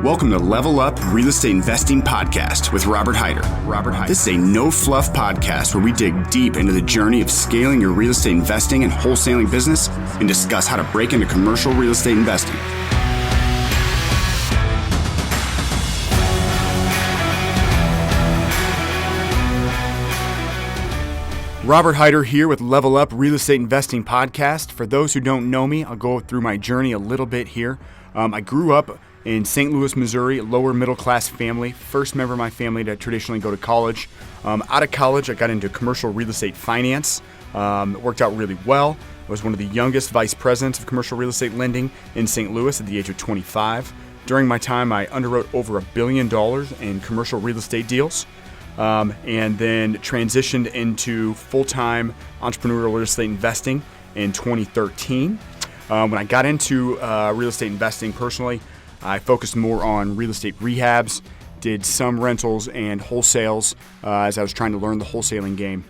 Welcome to Level Up Real Estate Investing Podcast with Robert Hyder. This is a no-fluff podcast where we dig deep into the journey of scaling your real estate investing and wholesaling business and discuss how to break into commercial real estate investing. Robert Hyder here with Level Up Real Estate Investing Podcast. For those who don't know me, I'll go through my journey a little bit here. I grew up in St. Louis, Missouri, lower middle class family, first member of my family to traditionally go to college. Out of college, I got into commercial real estate finance. It worked out really well. I was one of the youngest vice presidents of commercial real estate lending in St. Louis at the age of 25. During my time, I underwrote over $1 billion in commercial real estate deals. And then transitioned into full-time entrepreneurial real estate investing in 2013. When I got into real estate investing personally, I focused more on real estate rehabs, did some rentals and wholesales as I was trying to learn the wholesaling game.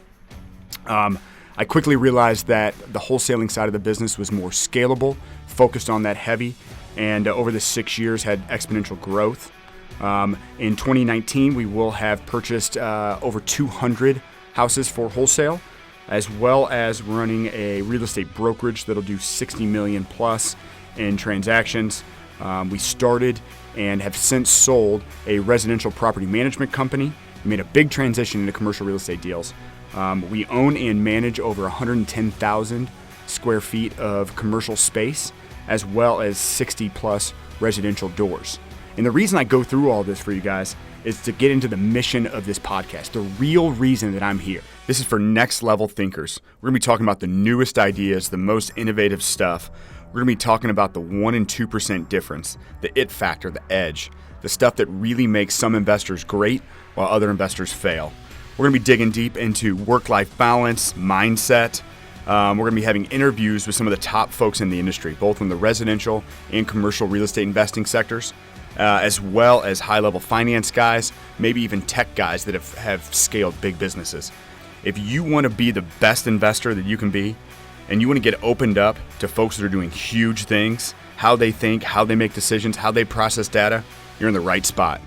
I quickly realized that the wholesaling side of the business was more scalable, focused on that heavy, and over the 6 years had exponential growth. In 2019, we will have purchased over 200 houses for wholesale, as well as running a real estate brokerage that'll do 60 million plus in transactions. We started and have since sold a residential property management company. We made a big transition into commercial real estate deals. We own and manage over 110,000 square feet of commercial space, as well as 60 plus residential doors. And the reason I go through all this for you guys is to get into the mission of this podcast, the real reason that I'm here. This is for next level thinkers. We're going to be talking about the newest ideas, the most innovative stuff. We're going to be talking about the 1 and 2% difference, the it factor, the edge, the stuff that really makes some investors great while other investors fail. We're going to be digging deep into work-life balance, mindset. We're going to be having interviews with some of the top folks in the industry, both in the residential and commercial real estate investing sectors, as well as high-level finance guys, maybe even tech guys that have scaled big businesses. If you want to be the best investor that you can be, and you want to get opened up to folks that are doing huge things, how they think, how they make decisions, how they process data, you're in the right spot.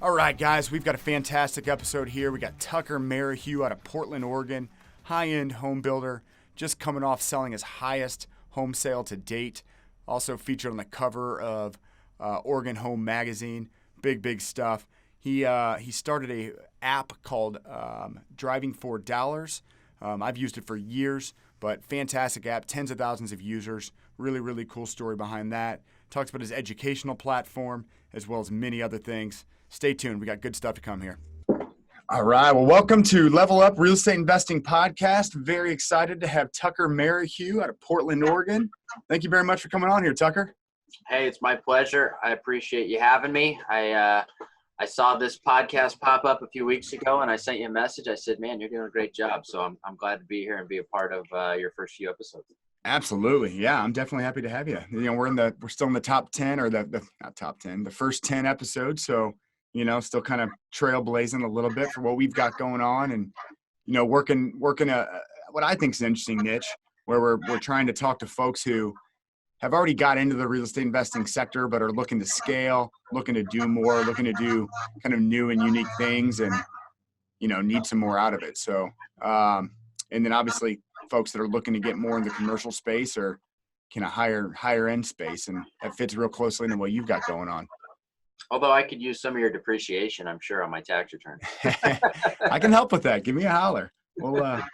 All right, guys, we've got a fantastic episode here. We got Tucker Merrihew out of Portland, Oregon, high-end home builder, just coming off selling his highest home sale to date. Also featured on the cover of Oregon Home Magazine. Big stuff. He started a app called Driving for Dollars. I've used it for years, but fantastic app, tens of thousands of users. Really cool story behind that. Talks about his educational platform as well as many other things. Stay tuned. We got good stuff to come here. All right. Well, welcome to Level Up Real Estate Investing Podcast. Very excited to have Tucker Merrihew out of Portland, Oregon. Thank you very much for coming on here, Tucker. Hey, it's my pleasure. I appreciate you having me. I saw this podcast pop up a few weeks ago, and I sent you a message. I said, "Man, you're doing a great job." So I'm glad to be here and be a part of your first few episodes. Absolutely, yeah. I'm definitely happy to have you. You know, we're still in the top 10 or the not top 10, the first 10 episodes. So still kind of trailblazing a little bit for what we've got going on, and working what I think is an interesting niche where we're trying to talk to folks who have already got into the real estate investing sector, but are looking to scale, looking to do more, looking to do kind of new and unique things, and need some more out of it. So, and then obviously folks that are looking to get more in the commercial space or kind of higher end space, and that fits real closely into what you've got going on. Although I could use some of your depreciation, I'm sure, on my tax return. I can help with that. Give me a holler. Well,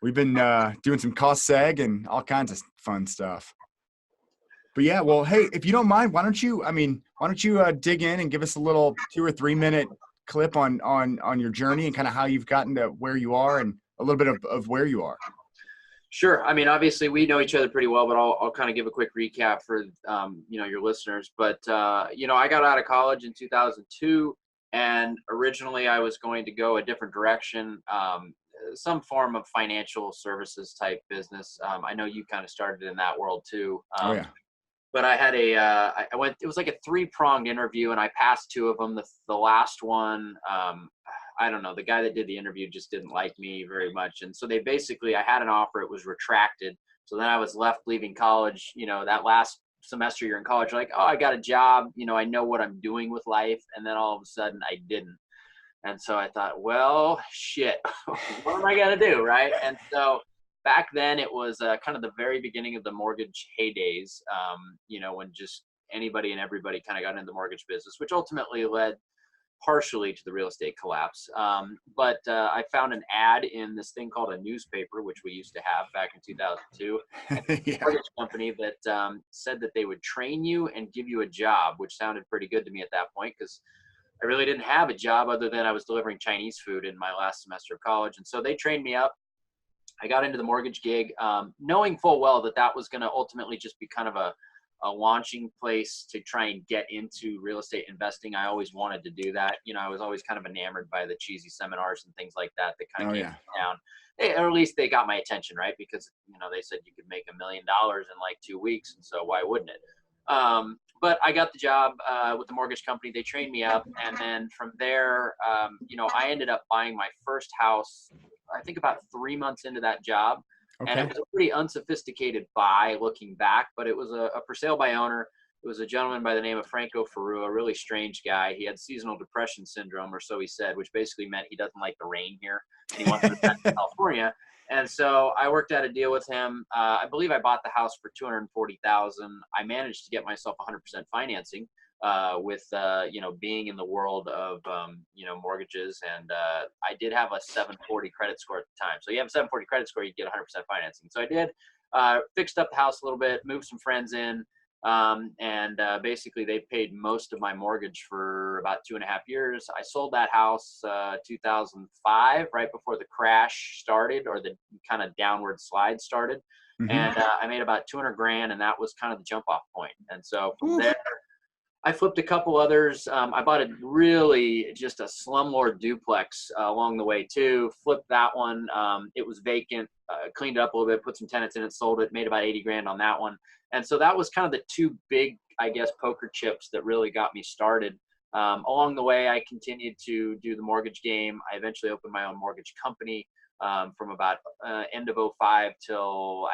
we've been doing some cost seg and all kinds of fun stuff. But yeah, well, hey, if you don't mind, why don't you dig in and give us a little 2 or 3 minute clip on your journey and kind of how you've gotten to where you are and a little bit of where you are. Sure. I mean, obviously we know each other pretty well, but I'll kind of give a quick recap for, your listeners. But, I got out of college in 2002, and originally I was going to go a different direction, some form of financial services type business. I know you kind of started in that world too. Oh, yeah. But I had it was like a 3-pronged interview, and I passed 2 of them. The last one, I don't know, the guy that did the interview just didn't like me very much. And so I had an offer, it was retracted. So then I was left leaving college, that last semester you're in college, like, oh, I got a job, I know what I'm doing with life. And then all of a sudden I didn't. And so I thought, well, shit, what am I going to do? Right. And so back then it was kind of the very beginning of the mortgage heydays, when just anybody and everybody kind of got into the mortgage business, which ultimately led partially to the real estate collapse. But I found an ad in this thing called a newspaper, which we used to have back in 2002, and a Yeah. mortgage company that said that they would train you and give you a job, which sounded pretty good to me at that point because I really didn't have a job other than I was delivering Chinese food in my last semester of college. And so they trained me up. I got into the mortgage gig, knowing full well that that was going to ultimately just be kind of a launching place to try and get into real estate investing. I always wanted to do that. I was always kind of enamored by the cheesy seminars and things like that kind of came down. Or at least they got my attention, right? Because, they said you could make $1 million in like 2 weeks. And so why wouldn't it? But I got the job with the mortgage company. They trained me up. And then from there, I ended up buying my first house, I think about 3 months into that job. Okay. And it was a pretty unsophisticated buy looking back, but it was a for sale by owner. It was a gentleman by the name of Franco Ferru, a really strange guy. He had seasonal depression syndrome, or so he said, which basically meant he doesn't like the rain here and he wants to go back to California. And so I worked out a deal with him. I believe I bought the house for $240,000. I managed to get myself 100% financing with being in the world of mortgages, and I did have a 740 credit score at the time. So you have a 740 credit score, you get 100% financing. So I did fixed up the house a little bit, moved some friends in, and basically they paid most of my mortgage for about 2.5 years. I sold that house 2005, right before the crash started, or the kind of downward slide started. Mm-hmm. And I made about $200,000, and that was kind of the jump off point. And so from there, I flipped a couple others. I bought just a slumlord duplex along the way too. Flipped that one. It was vacant. Cleaned it up a little bit, put some tenants in it, sold it, made about $80,000 on that one. And so that was kind of the two big, I guess, poker chips that really got me started. Along the way, I continued to do the mortgage game. I eventually opened my own mortgage company from about end of 05 till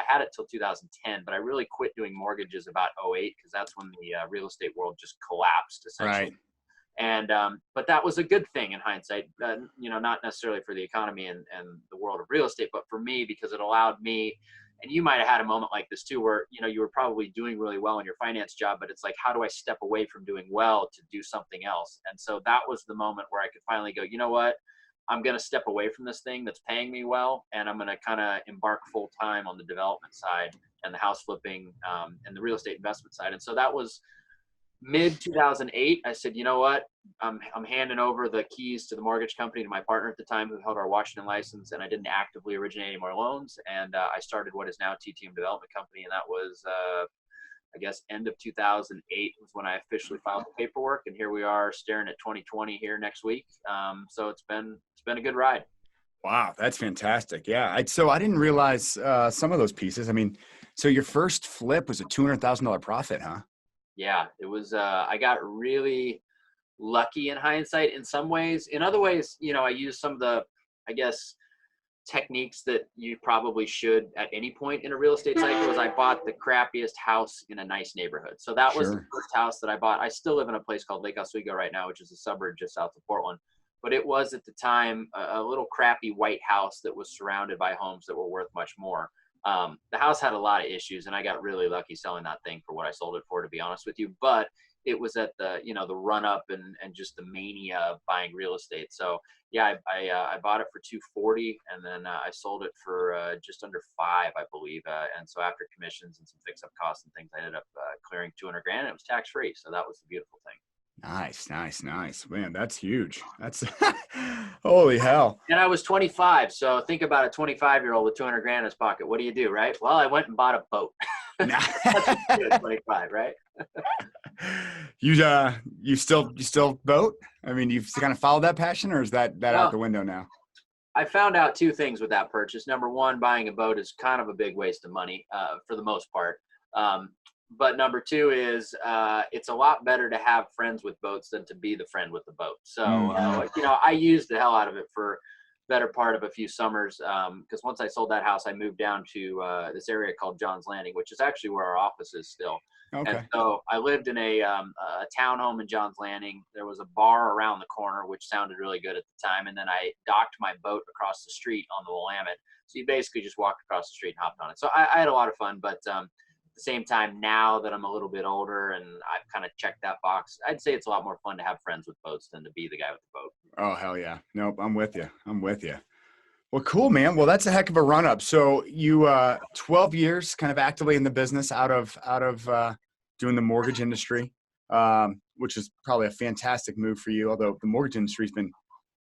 2010, but I really quit doing mortgages about 08 because that's when the real estate world just collapsed essentially. Right. And but that was a good thing in hindsight, not necessarily for the economy and the world of real estate, but for me because it allowed me. And you might have had a moment like this too, where you were probably doing really well in your finance job, but it's like, how do I step away from doing well to do something else? And so that was the moment where I could finally go, you know what? I'm going to step away from this thing that's paying me well, and I'm going to kind of embark full time on the development side and the house flipping and the real estate investment side. And so that was mid 2008. I said, you know what? I'm handing over the keys to the mortgage company to my partner at the time, who held our Washington license, and I didn't actively originate any more loans. And I started what is now TTM Development Company, and that was I guess end of 2008 was when I officially filed the paperwork, and here we are staring at 2020 here next week. So it's been a good ride. Wow, that's fantastic. Yeah, so I didn't realize some of those pieces. I mean, so your first flip was a $200,000 profit, huh? Yeah, it was. I got really lucky in hindsight in some ways. In other ways, I used some of the, I guess, techniques that you probably should at any point in a real estate cycle. Is I bought the crappiest house in a nice neighborhood. So that was the first house that I bought. I still live in a place called Lake Oswego right now, which is a suburb just south of Portland. But it was at the time a little crappy white house that was surrounded by homes that were worth much more. The house had a lot of issues, and I got really lucky selling that thing for what I sold it for, to be honest with you. But it was at the the run up and just the mania of buying real estate. So yeah, I bought it for $240, and then I sold it for just under $5, I believe. And so after commissions and some fix up costs and things, I ended up clearing $200,000, and it was tax free. So that was the beautiful thing. Nice. Man, that's huge. That's holy hell. And I was 25. So think about a 25-year-old with $200,000 in his pocket. What do you do, right? Well, I went and bought a boat. That's what you do at 25, right? You still boat? I mean, you've kind of followed that passion, or is that out the window now? I found out two things with that purchase. Number one, buying a boat is kind of a big waste of money for the most part. But number two is it's a lot better to have friends with boats than to be the friend with the boat. So, I used the hell out of it for better part of a few summers. Because once I sold that house, I moved down to this area called John's Landing, which is actually where our office is still. And Okay. so I lived in a townhome in John's Landing. There was a bar around the corner, which sounded really good at the time. And then I docked my boat across the street on the Willamette. So you basically just walked across the street and hopped on it. So I had a lot of fun, but at the same time, now that I'm a little bit older and I've kind of checked that box, I'd say it's a lot more fun to have friends with boats than to be the guy with the boat. Oh, hell yeah. Nope. I'm with you. I'm with you. Well, cool, man. Well, that's a heck of a run up. So you, 12 years kind of actively in the business out of doing the mortgage industry, which is probably a fantastic move for you. Although the mortgage industry's been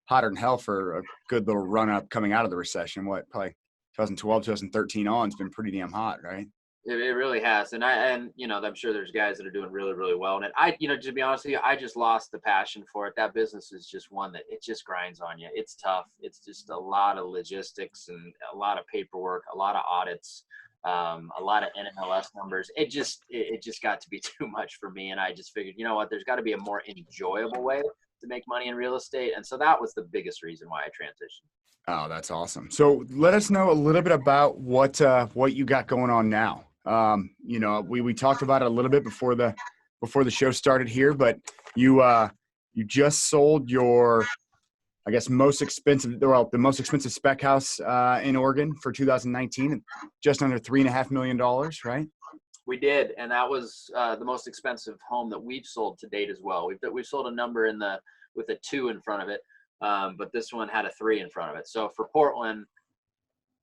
hotter than hell for a good little run up coming out of the recession. What, probably 2012, 2013 on, it's been pretty damn hot, right? It really has, and I'm sure there's guys that are doing really really well. And to be honest with you, I just lost the passion for it. That business is just one that it just grinds on you. It's tough. It's just a lot of logistics and a lot of paperwork, a lot of audits, a lot of NMLS numbers. It just got to be too much for me, and I just figured, you know what, there's got to be a more enjoyable way to make money in real estate, and so that was the biggest reason why I transitioned. Oh, that's awesome. So let us know a little bit about what you got going on now. We talked about it a little bit before the show started here, but you just sold your, I guess, the most expensive spec house in Oregon for 2019, just under $3.5 million, right? We did, and that was the most expensive home that we've sold to date as well. We've sold a number with a 2 in front of it, but this one had a 3 in front of it. So for Portland,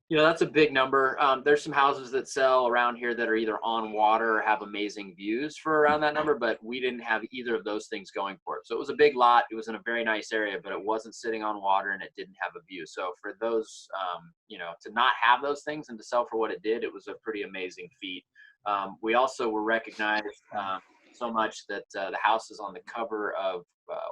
that's a big number. There's some houses that sell around here that are either on water or have amazing views for around that number, but we didn't have either of those things going for it. So it was a big lot. It was in a very nice area, but it wasn't sitting on water and it didn't have a view. So for those, to not have those things and to sell for what it did, it was a pretty amazing feat. We also were recognized so much that the house is on the cover of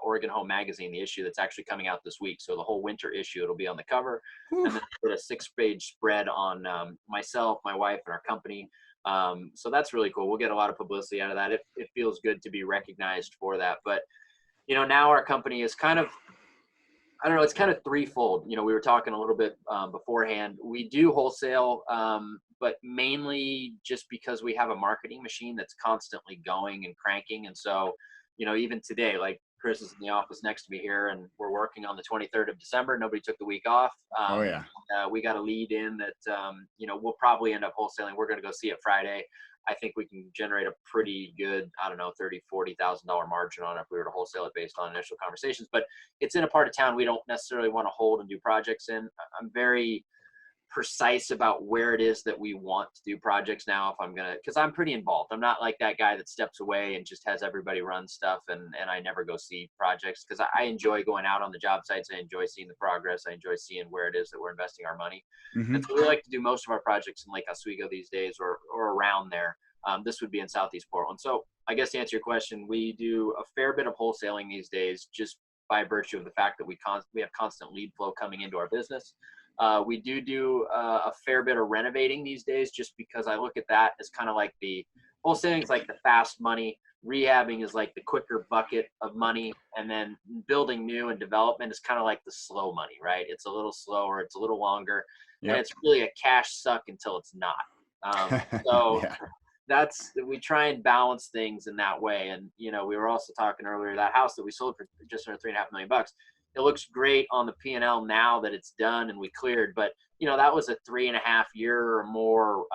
Oregon Home Magazine, the issue that's actually coming out this week. So the whole winter issue, it'll be on the cover. Whew. And then put a 6-page spread on myself, my wife, and our company. So that's really cool. We'll get a lot of publicity out of that. It feels good to be recognized for that. But, now our company is kind of, I don't know, it's kind of threefold. We were talking a little bit beforehand. We do wholesale, but mainly just because we have a marketing machine that's constantly going and cranking. And so, even today, like Chris is in the office next to me here, and we're working on the 23rd of December. Nobody took the week off. Oh, yeah. We got a lead in that, we'll probably end up wholesaling. We're going to go see it Friday. I think we can generate a pretty good, I don't know, $30,000-$40,000 margin on it if we were to wholesale it based on initial conversations. But it's in a part of town we don't necessarily want to hold and do projects in. I'm very precise about where it is that we want to do projects now, because I'm pretty involved. I'm not like that guy that steps away and just has everybody run stuff and I never go see projects, because I enjoy going out on the job sites. I enjoy seeing the progress. I enjoy seeing where it is that we're investing our money. Mm-hmm. And so we like to do most of our projects in Lake Oswego these days or around there. This would be in Southeast Portland. So I guess to answer your question, we do a fair bit of wholesaling these days just by virtue of the fact that we have constant lead flow coming into our business. We do a fair bit of renovating these days, just because I look at that as kind of like the wholesaling is like the fast money, rehabbing is like the quicker bucket of money, and then building new and development is kind of like the slow money, right? It's a little slower, it's a little longer, yep. And it's really a cash suck until it's not. So yeah. We try and balance things in that way. And we were also talking earlier, that house that we sold for just under $3.5 million. It looks great on the P&L now that it's done and we cleared, but that was a 3.5 year or more,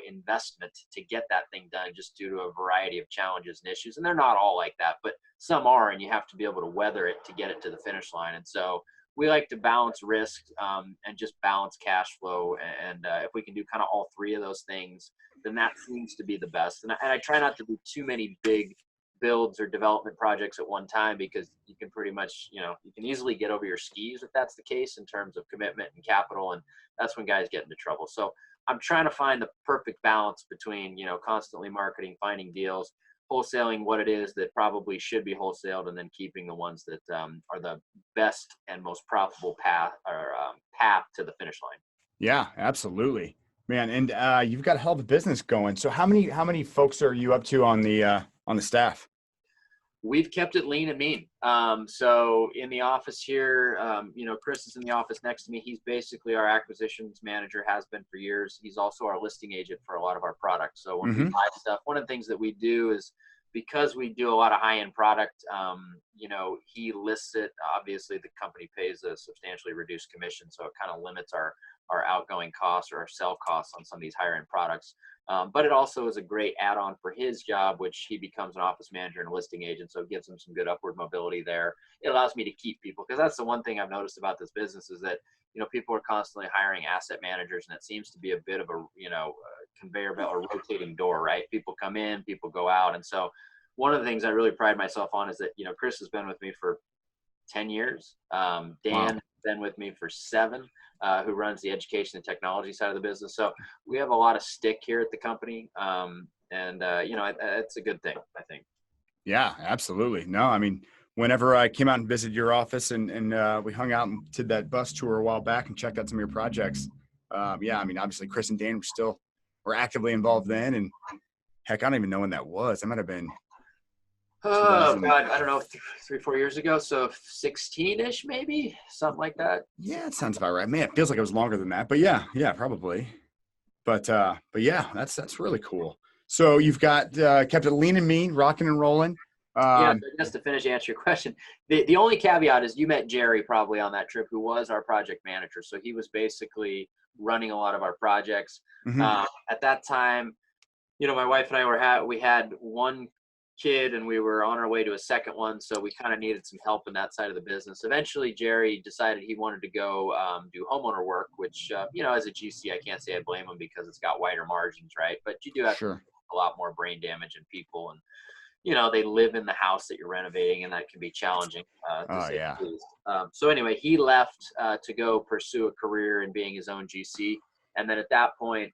investment to get that thing done, just due to a variety of challenges and issues. And they're not all like that, but some are, and you have to be able to weather it to get it to the finish line. And so we like to balance risk and just balance cash flow. And if we can do kind of all three of those things, then that seems to be the best. And I try not to do too many big builds or development projects at one time, because you can pretty much, you can easily get over your skis if that's the case in terms of commitment and capital. And that's when guys get into trouble. So I'm trying to find the perfect balance between, constantly marketing, finding deals, wholesaling what it is that probably should be wholesaled, and then keeping the ones that are the best and most profitable path to the finish line. Yeah, absolutely, man. And you've got a hell of a business going. So how many folks are you up to on the staff? We've kept it lean and mean. So in the office here, Chris is in the office next to me. He's basically our acquisitions manager, has been for years. He's also our listing agent for a lot of our products. So when we Mm-hmm. buy stuff, one of the things that we do is, because we do a lot of high-end product, he lists it. Obviously, the company pays a substantially reduced commission, so it kind of limits our outgoing costs or our sell costs on some of these higher-end products. But it also is a great add-on for his job, which he becomes an office manager and a listing agent. So it gives him some good upward mobility there. It allows me to keep people, because that's the one thing I've noticed about this business is that, people are constantly hiring asset managers, and it seems to be a bit of a, conveyor belt or rotating door, right? People come in, people go out. And so one of the things I really pride myself on is that, Chris has been with me for 10 years. Dan Wow. has been with me for 7, who runs the education and technology side of the business. So we have a lot of stick here at the company. It's a good thing, I think. Yeah, absolutely. No, I mean, whenever I came out and visited your office and we hung out and did that bus tour a while back and checked out some of your projects. Yeah, I mean, obviously Chris and Dan were actively involved then. And heck, I don't even know when that was. That might have been Oh 2000. God, I don't know, 3, 4 years ago. So 16-ish, maybe something like that. Yeah, it sounds about right. Man, it feels like it was longer than that, but yeah, probably. But yeah, that's really cool. So you've got kept it lean and mean, rocking and rolling. Yeah, Um, so just to finish answer your question, the only caveat is you met Jerry probably on that trip, who was our project manager. So he was basically running a lot of our projects. mhm. At that time, my wife and we had one kid and we were on our way to a second one, so we kind of needed some help in that side of the business. Eventually, Jerry decided he wanted to go do homeowner work, which as a GC, I can't say I blame him because it's got wider margins, right? But you do have Sure. a lot more brain damage in people, and they live in the house that you're renovating, and that can be challenging, to Oh say yeah. the least. So anyway, he left to go pursue a career in being his own GC. And then at that point,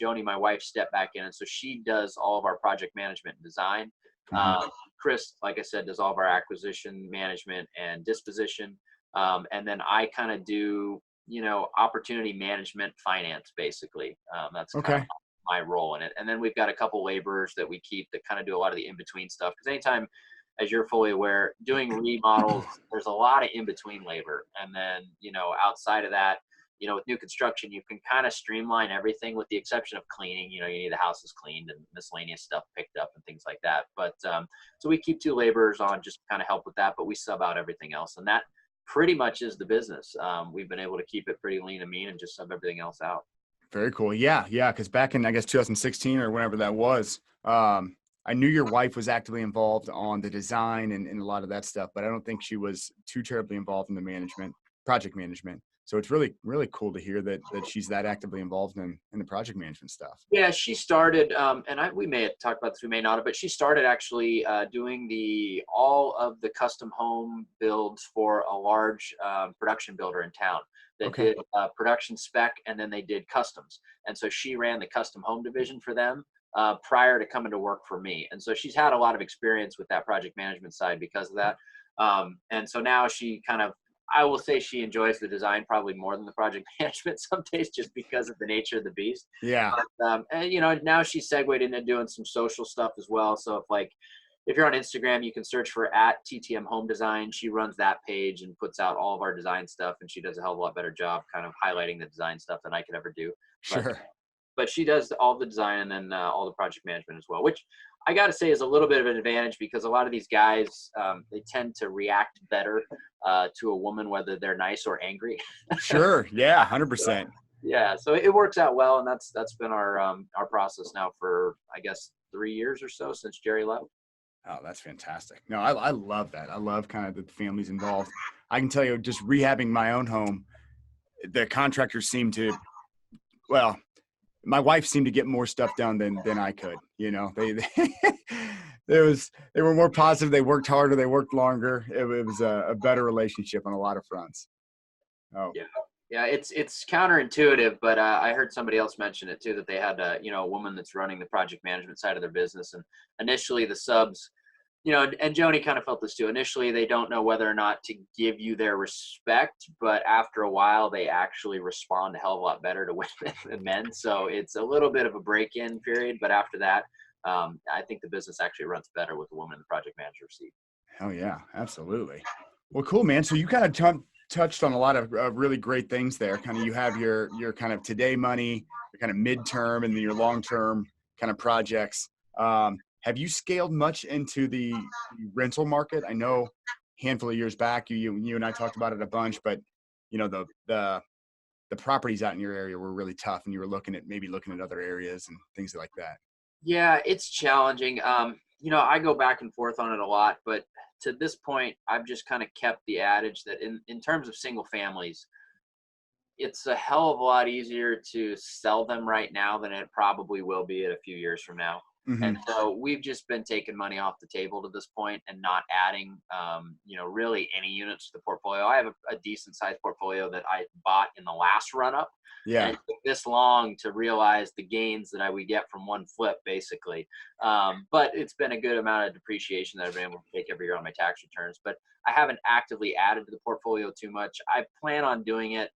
Joni, my wife, stepped back in. And so she does all of our project management and design. Mhm. Chris, like I said, does all of our acquisition management and disposition. And then I kind of do, opportunity management, finance, basically. That's kind of Okay. my role in it. And then we've got a couple laborers that we keep that kind of do a lot of the in-between stuff. Because anytime, as you're fully aware, doing remodels, there's a lot of in-between labor. And then, outside of that, with new construction, you can kind of streamline everything with the exception of cleaning. You need the houses cleaned and miscellaneous stuff picked up and things like that. But so we keep 2 laborers on just to kind of help with that, but we sub out everything else. And that pretty much is the business. We've been able to keep it pretty lean and mean and just sub everything else out. Very cool. Yeah, yeah. Because back in I guess 2016 or whenever that was, I knew your wife was actively involved on the design and a lot of that stuff, but I don't think she was too terribly involved in the project management. So it's really really cool to hear that she's that actively involved in the project management stuff. Yeah, she started, we may have talked about this, we may not have, but she started actually doing all of the custom home builds for a large production builder in town that Okay. did production spec, and then they did customs. And so she ran the custom home division for them prior to coming to work for me. And so she's had a lot of experience with that project management side because of that. And so now she kind of, I will say she enjoys the design probably more than the project management some days, just because of the nature of the beast. Yeah. And now she's segued into doing some social stuff as well. So if you're on Instagram, you can search for @TTM Home Design. She runs that page and puts out all of our design stuff, and she does a hell of a lot better job kind of highlighting the design stuff than I could ever do. But Sure. but she does all the design and then all the project management as well, which I got to say is a little bit of an advantage because a lot of these guys, they tend to react better to a woman, whether they're nice or angry. Sure. Yeah. So, 100%. yeah, so it works out well, and that's been our process now for, I guess, 3 years or so since Jerry left. Oh, that's fantastic. No, I love that. I love kind of the families involved. I can tell you, just rehabbing my own home, the contractors seem to, well, my wife seemed to get more stuff done than I could. They they were more positive. They worked harder. They worked longer. It was a better relationship on a lot of fronts. Oh, Yeah. Yeah, it's counterintuitive, but I heard somebody else mention it too, that they had a woman that's running the project management side of their business, and initially the subs, and Joni kind of felt this too. Initially, they don't know whether or not to give you their respect, but after a while, they actually respond a hell of a lot better to women than men. So it's a little bit of a break-in period, but after that, I think the business actually runs better with a woman in the project manager seat. Oh yeah, absolutely. Well, cool, man. So you kind of touched on a lot of really great things there. Kind of you have your kind of today money, your kind of midterm, and then your long term kind of projects. Have you scaled much into the rental market? I know a handful of years back, you and I talked about it a bunch, but you know the properties out in your area were really tough, and you were looking at other areas and things like that. Yeah, it's challenging. I go back and forth on it a lot, but to this point, I've just kind of kept the adage that in terms of single families, it's a hell of a lot easier to sell them right now than it probably will be at a few years from now. And Hmm. so we've just been taking money off the table to this point and not adding, really any units to the portfolio. I have a decent sized portfolio that I bought in the last run up, and Yeah, it took this long to realize the gains that I would get from one flip, basically. But it's been a good amount of depreciation that I've been able to take every year on my tax returns. But I haven't actively added to the portfolio too much. I plan on doing it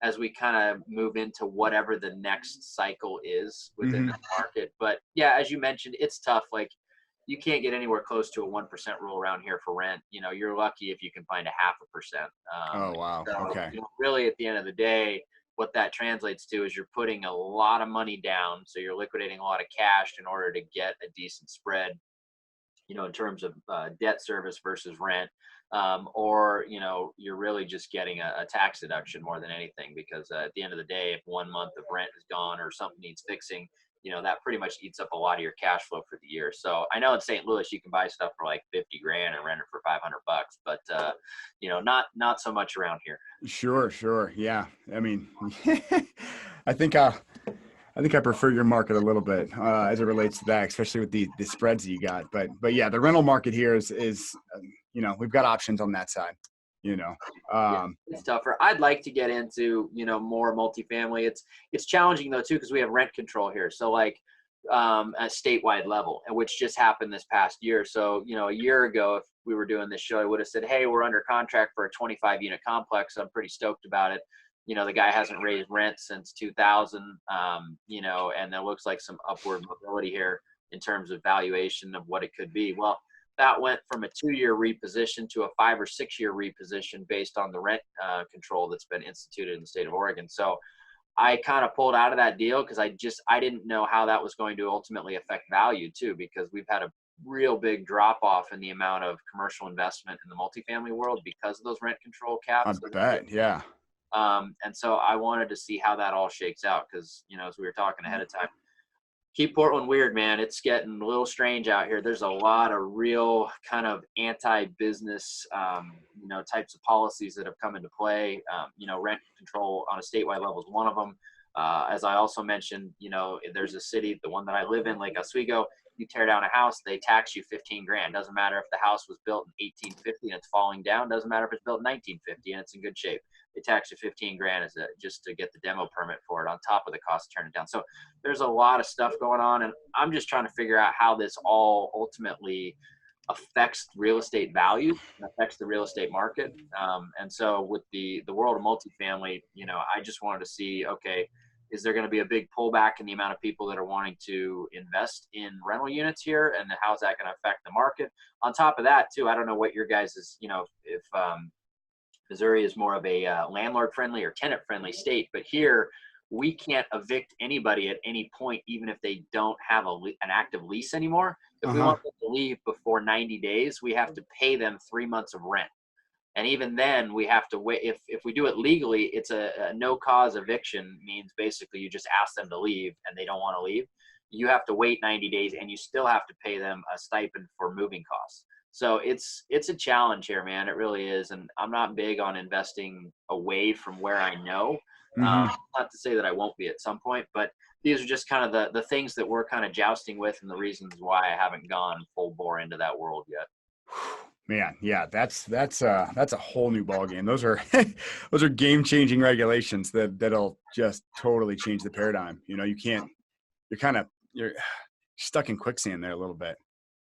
as we kind of move into whatever the next cycle is within the hmm. market. But yeah, as you mentioned, it's tough. Like you can't get anywhere close to a 1% rule around here for rent. You're lucky if you can find a 0.5%. Oh wow. So Okay. really at the end of the day, what that translates to is you're putting a lot of money down. So you're liquidating a lot of cash in order to get a decent spread, in terms of debt service versus rent. Or you're really just getting a tax deduction more than anything, because at the end of the day, if 1 month of rent is gone or something needs fixing, that pretty much eats up a lot of your cash flow for the year. So I know in St. Louis you can buy stuff for like 50 grand and rent it for 500 bucks, but not so much around here. Sure, sure. Yeah. I mean, I think I think I prefer your market a little bit as it relates to that, especially with the spreads that you got. But yeah, the rental market here is we've got options on that side. You know, Yeah, um, it's tougher. I'd like to get into, more multifamily. It's challenging though too, because we have rent control here. So like at statewide level, and which just happened this past year. So, a year ago, if we were doing this show, I would have said, hey, we're under contract for a 25 unit complex. I'm pretty stoked about it. The guy hasn't raised rent since 2000, and there looks like some upward mobility here in terms of valuation of what it could be. Well, that went from a 2 year reposition to a 5 or 6 year reposition based on the rent control that's been instituted in the state of Oregon. So I kind of pulled out of that deal because I didn't know how that was going to ultimately affect value too, because we've had a real big drop off in the amount of commercial investment in the multifamily world because of those rent control I caps. bet. Yeah. And so I wanted to see how that all shakes out because, as we were talking ahead of time, keep Portland weird, man. It's getting a little strange out here. There's a lot of real kind of anti-business, types of policies that have come into play. Rent control on a statewide level is one of them. As I also mentioned, there's a city, the one that I live in, Lake Oswego. You tear down a house, they tax you 15 grand. Doesn't matter if the house was built in 1850 and it's falling down. Doesn't matter if it's built in 1950 and it's in good shape. They tax you 15 grand just to get the demo permit for it on top of the cost to turn it down. So there's a lot of stuff going on, and I'm just trying to figure out how this all ultimately affects real estate value and affects the real estate market. And so with the world of multifamily, I just wanted to see, okay, is there going to be a big pullback in the amount of people that are wanting to invest in rental units here, and how's that going to affect the market? On top of that, too, I don't know what your guys is, if Missouri is more of a landlord friendly or tenant friendly state, but here we can't evict anybody at any point, even if they don't have an active lease anymore. If Uh we huh. want them to leave before 90 days, we have to pay them 3 months of rent. And even then we have to wait. If we do it legally, it's a no cause eviction, means basically you just ask them to leave and they don't want to leave. You have to wait 90 days and you still have to pay them a stipend for moving costs. So it's a challenge here, man. It really is. And I'm not big on investing away from where I know. Hmm. Not to say that I won't be at some point, but these are just kind of the things that we're kind of jousting with and the reasons why I haven't gone full bore into that world yet. Man, yeah, that's a whole new ball game. Those are those are game changing regulations that'll just totally change the paradigm. You can't. You're stuck in quicksand there a little bit.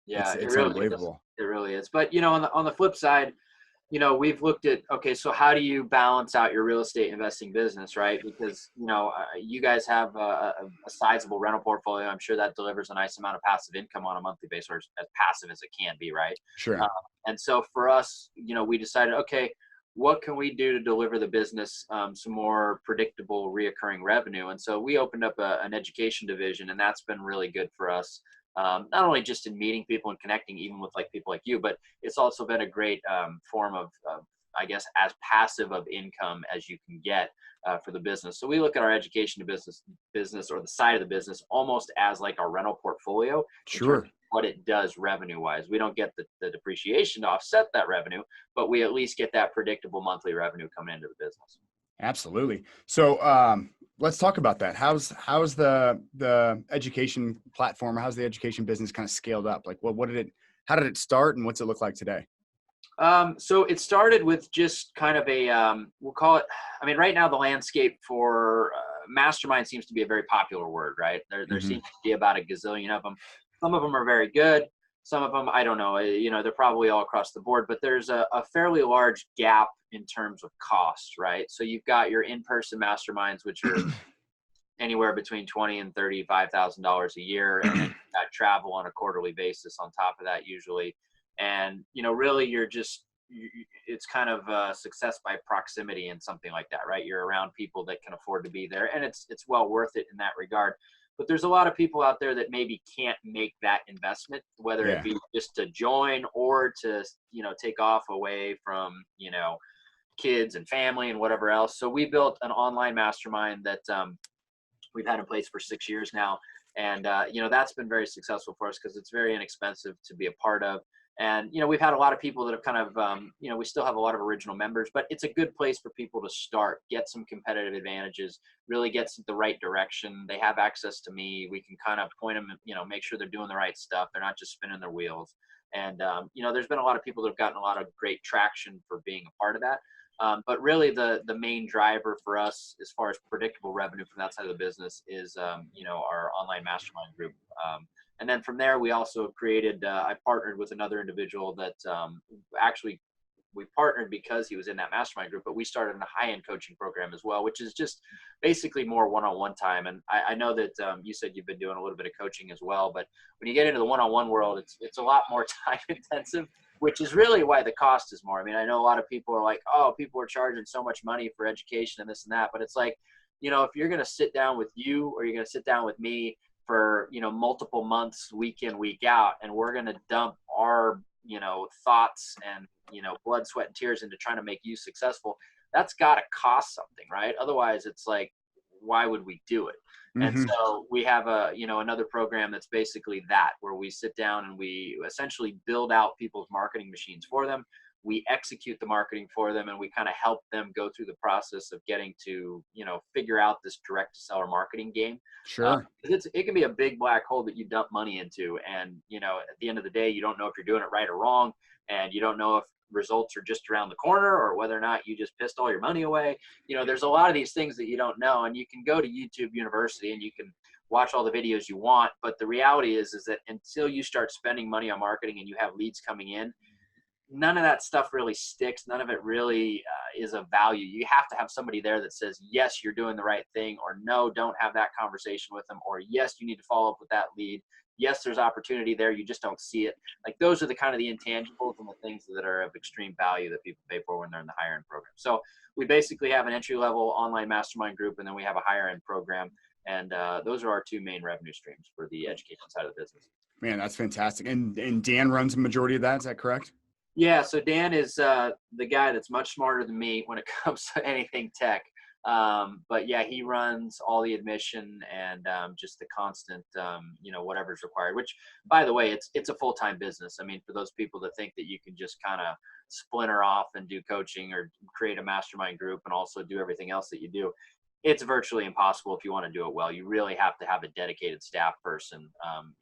Yeah, it It's really is. unbelievable. It really is. But on the flip side, we've looked at, okay, so how do you balance out your real estate investing business, right? Because, you guys have a sizable rental portfolio. I'm sure that delivers a nice amount of passive income on a monthly basis, or as passive as it can be, right? Uh, Sure. and so for us, we decided, okay, what can we do to deliver the business some more predictable, reoccurring revenue? And so we opened up an education division, and that's been really good for us. Not only just in meeting people and connecting, even with like people like you, but it's also been a great form of, I guess, as passive of income as you can get for the business. So we look at our education to business or the side of the business almost as like a rental portfolio in terms Sure. of what it does revenue wise. We don't get the depreciation to offset that revenue, but we at least get that predictable monthly revenue coming into the business. Absolutely. So let's talk about that. How's the education platform, or how's the education business kind of scaled up? Like how did it start, and what's it look like today? So it started with just kind of a, we'll call it, I mean, right now the landscape for mastermind seems to be a very popular word, right? There Hmm. seems to be about a gazillion of them. Some of them are very good. Some of them, I don't know, they're probably all across the board, but there's a fairly large gap in terms of cost, right? So you've got your in-person masterminds, which are anywhere between $20,000 and $35,000 a year, and then you've got travel on a quarterly basis on top of that usually. And really, it's kind of success by proximity and something like that, right? You're around people that can afford to be there, and it's well worth it in that regard. But there's a lot of people out there that maybe can't make that investment, whether it Yeah. be just to join or to take off away from kids and family and whatever else. So we built an online mastermind that we've had in place for 6 years now. And, that's been very successful for us because it's very inexpensive to be a part of. And, we've had a lot of people that have kind of, we still have a lot of original members, but it's a good place for people to start, get some competitive advantages, really get the right direction. They have access to me. We can kind of point them, make sure they're doing the right stuff. They're not just spinning their wheels. And, there's been a lot of people that have gotten a lot of great traction for being a part of that. But really, the main driver for us, as far as predictable revenue from that side of the business, is our online mastermind group. And then from there, we also created. I partnered with another individual that actually we partnered because he was in that mastermind group. But we started a high-end coaching program as well, which is just basically more one-on-one time. And I know that you said you've been doing a little bit of coaching as well. But when you get into the one-on-one world, it's a lot more time intensive, which is really why the cost is more. I mean, I know a lot of people are like, oh, people are charging so much money for education and this and that. But it's like, if you're going to sit down with you or you're going to sit down with me for, multiple months, week in, week out, and we're going to dump our, thoughts and, blood, sweat, and tears into trying to make you successful, that's got to cost something, right? Otherwise, it's like, why would we do it? And Hmm. so we have another program that's basically that, where we sit down and we essentially build out people's marketing machines for them. We execute the marketing for them, and we kind of help them go through the process of getting to, figure out this direct to seller marketing game. Sure. It can be a big black hole that you dump money into. And, at the end of the day, you don't know if you're doing it right or wrong. And you don't know if results are just around the corner or whether or not you just pissed all your money away. There's a lot of these things that you don't know, and you can go to YouTube University and you can watch all the videos you want. But the reality is that until you start spending money on marketing and you have leads coming in, none of that stuff really sticks. None of it really is of value. You have to have somebody there that says, yes, you're doing the right thing, or no, don't have that conversation with them, or yes, you need to follow up with that lead. Yes, there's opportunity there. You just don't see it. Like, those are the kind of the intangibles and the things that are of extreme value that people pay for when they're in the higher end program. So we basically have an entry level online mastermind group, and then we have a higher end program. And those are our two main revenue streams for the education side of the business. Man, that's fantastic. And Dan runs the majority of that. Is that correct? Yeah, so Dan is the guy that's much smarter than me when it comes to anything tech. But yeah, he runs all the admission and just the constant, whatever's required. Which, by the way, it's a full-time business. I mean, for those people that think that you can just kind of splinter off and do coaching or create a mastermind group and also do everything else that you do, it's virtually impossible if you want to do it well. You really have to have a dedicated staff person,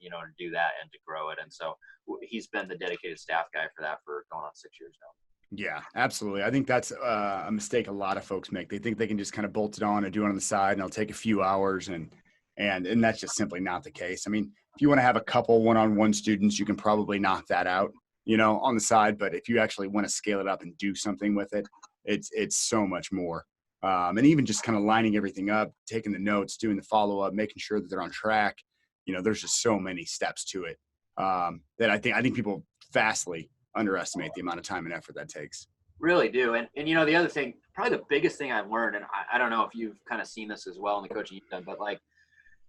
to do that and to grow it. And so he's been the dedicated staff guy for that for going on 6 years now. Yeah, absolutely. I think that's a mistake a lot of folks make. They think they can just kind of bolt it on and do it on the side, and it'll take a few hours, and that's just simply not the case. I mean, if you want to have a couple one-on-one students, you can probably knock that out. on the side. But if you actually want to scale it up and do something with it, it's so much more. And even just kind of lining everything up, taking the notes, doing the follow-up, making sure that they're on track. There's just so many steps to it that I think people vastly underestimate the amount of time and effort that takes. Really do. And the other thing, probably the biggest thing I've learned, and I don't know if you've kind of seen this as well in the coaching you've done, but like,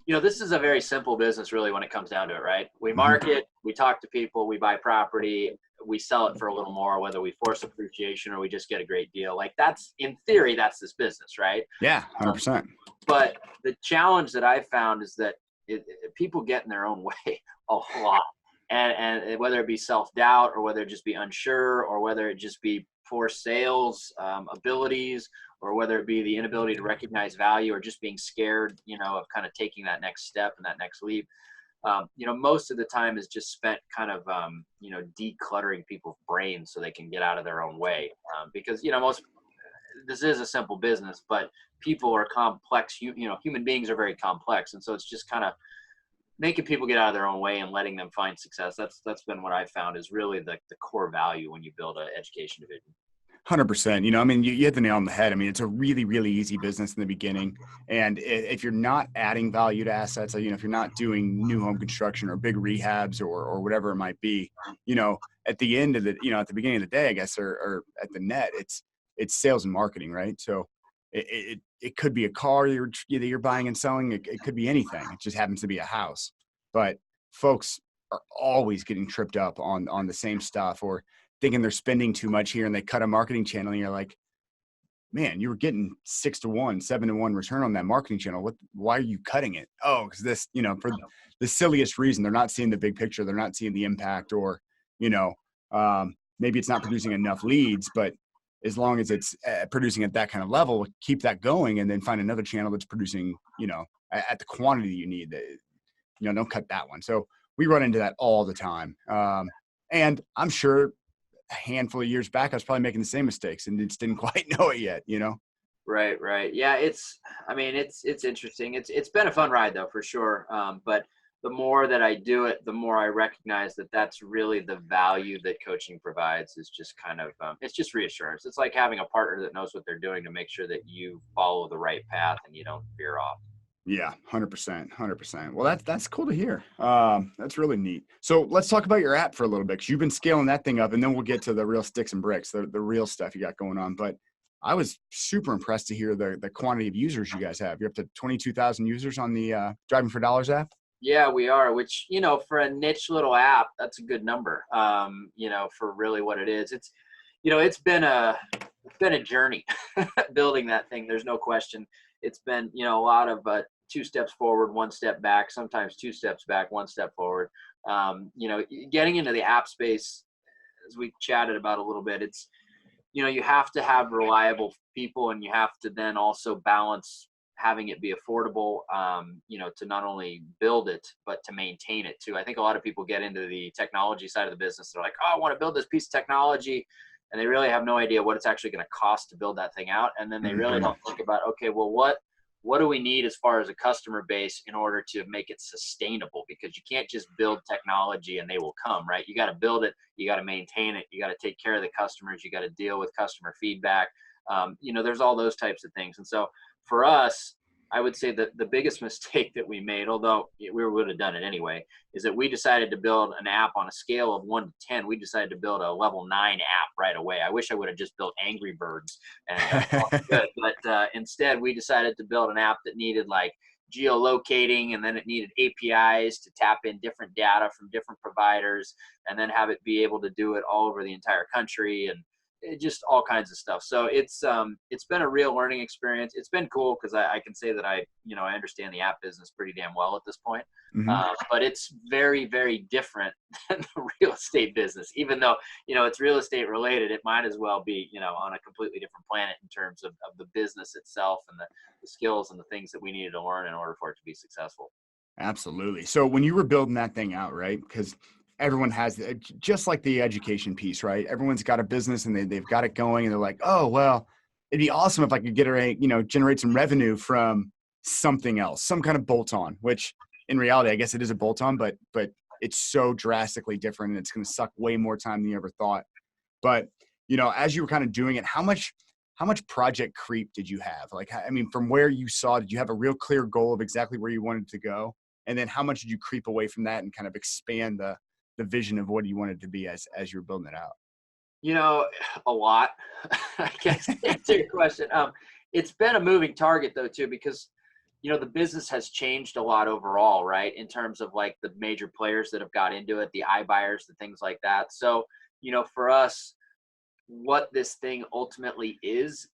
this is a very simple business really when it comes down to it, right? We market, we talk to people, we buy property, we sell it for a little more, whether we force appreciation or we just get a great deal. Like that's, in theory, that's this business, right? Yeah, 100%. But the challenge that I've found is that people get in their own way a lot. And whether it be self-doubt or whether it just be unsure or whether it just be poor sales abilities or whether it be the inability to recognize value or just being scared, of kind of taking that next step and that next leap. Most of the time is just spent kind of, decluttering people's brains so they can get out of their own way. Because, this is a simple business, but people are complex. Human beings are very complex. And so it's just kind of making people get out of their own way and letting them find success. That's been what I've found is really the core value when you build an education division. 100%. You hit the nail on the head. It's a really, really easy business in the beginning. And if you're not adding value to assets, if you're not doing new home construction or big rehabs or whatever it might be, at the end of at the beginning of the day, I guess, or at the net, it's sales and marketing, right? So it could be a car you're buying and selling. It could be anything. It just happens to be a house. But folks are always getting tripped up on the same stuff or thinking they're spending too much here, and they cut a marketing channel and you're like, man, you were getting 6-to-1, 7-to-1 return on that marketing channel. Why are you cutting it? Oh, because this, for the silliest reason, they're not seeing the big picture. They're not seeing the impact, or, maybe it's not producing enough leads, but as long as it's producing at that kind of level, keep that going and then find another channel that's producing, at the quantity you need. Don't cut that one. So we run into that all the time. And I'm sure a handful of years back, I was probably making the same mistakes and just didn't quite know it yet, Right. Yeah. It's interesting. It's been a fun ride though, for sure. But the more that I do it, the more I recognize that that's really the value that coaching provides is just kind of, it's just reassurance. It's like having a partner that knows what they're doing to make sure that you follow the right path and you don't veer off. Yeah, 100%. Well, that's cool to hear. That's really neat. So let's talk about your app for a little bit, because you've been scaling that thing up, and then we'll get to the real sticks and bricks, the real stuff you got going on. But I was super impressed to hear the quantity of users you guys have. You're up to 22,000 users on the Driving for Dollars app. Yeah, we are, which, for a niche little app, that's a good number, for really what it is. It's been a journey building that thing. There's no question. It's been, a lot of 2 steps forward, 1 step back, sometimes 2 steps back, 1 step forward. Getting into the app space, as we chatted about a little bit, it's, you have to have reliable people, and you have to then also balance having it be affordable, to not only build it, but to maintain it too. I think a lot of people get into the technology side of the business. They're like, oh, I want to build this piece of technology. And they really have no idea what it's actually going to cost to build that thing out. And then they really don't think about, okay, well, what do we need as far as a customer base in order to make it sustainable? Because you can't just build technology and they will come, right? You got to build it. You got to maintain it. You got to take care of the customers. You got to deal with customer feedback. There's all those types of things. And so for us, I would say that the biggest mistake that we made, although we would have done it anyway, is that we decided to build an app on a scale of 1 to 10. We decided to build a level 9 app right away. I wish I would have just built Angry Birds and good, but instead we decided to build an app that needed like geolocating, and then it needed APIs to tap in different data from different providers, and then have it be able to do it all over the entire country, and just all kinds of stuff. So it's been a real learning experience. It's been cool because I can say that I understand the app business pretty damn well at this point. But it's very, very different than the real estate business. Even though, it's real estate related, it might as well be, on a completely different planet in terms of the business itself and the skills and the things that we needed to learn in order for it to be successful. Absolutely. So when you were building that thing out, right? Because everyone has, just like the education piece, right? Everyone's got a business and they've got it going, and they're like, oh, well, it'd be awesome if I could generate some revenue from something else, some kind of bolt on, which in reality, I guess it is a bolt on, but it's so drastically different and it's going to suck way more time than you ever thought. But, you know, as you were kind of doing it, how much project creep did you have? Like, I mean, from where you saw, did you have a real clear goal of exactly where you wanted to go? And then how much did you creep away from that and kind of expand the vision of what you wanted to be as you were building it out? You know, a lot, I guess, to answer your question. It's been a moving target though, too, because, you know, the business has changed a lot overall, right? In terms of like the major players that have got into it, the iBuyers, the things like that. So, you know, for us, what this thing ultimately is,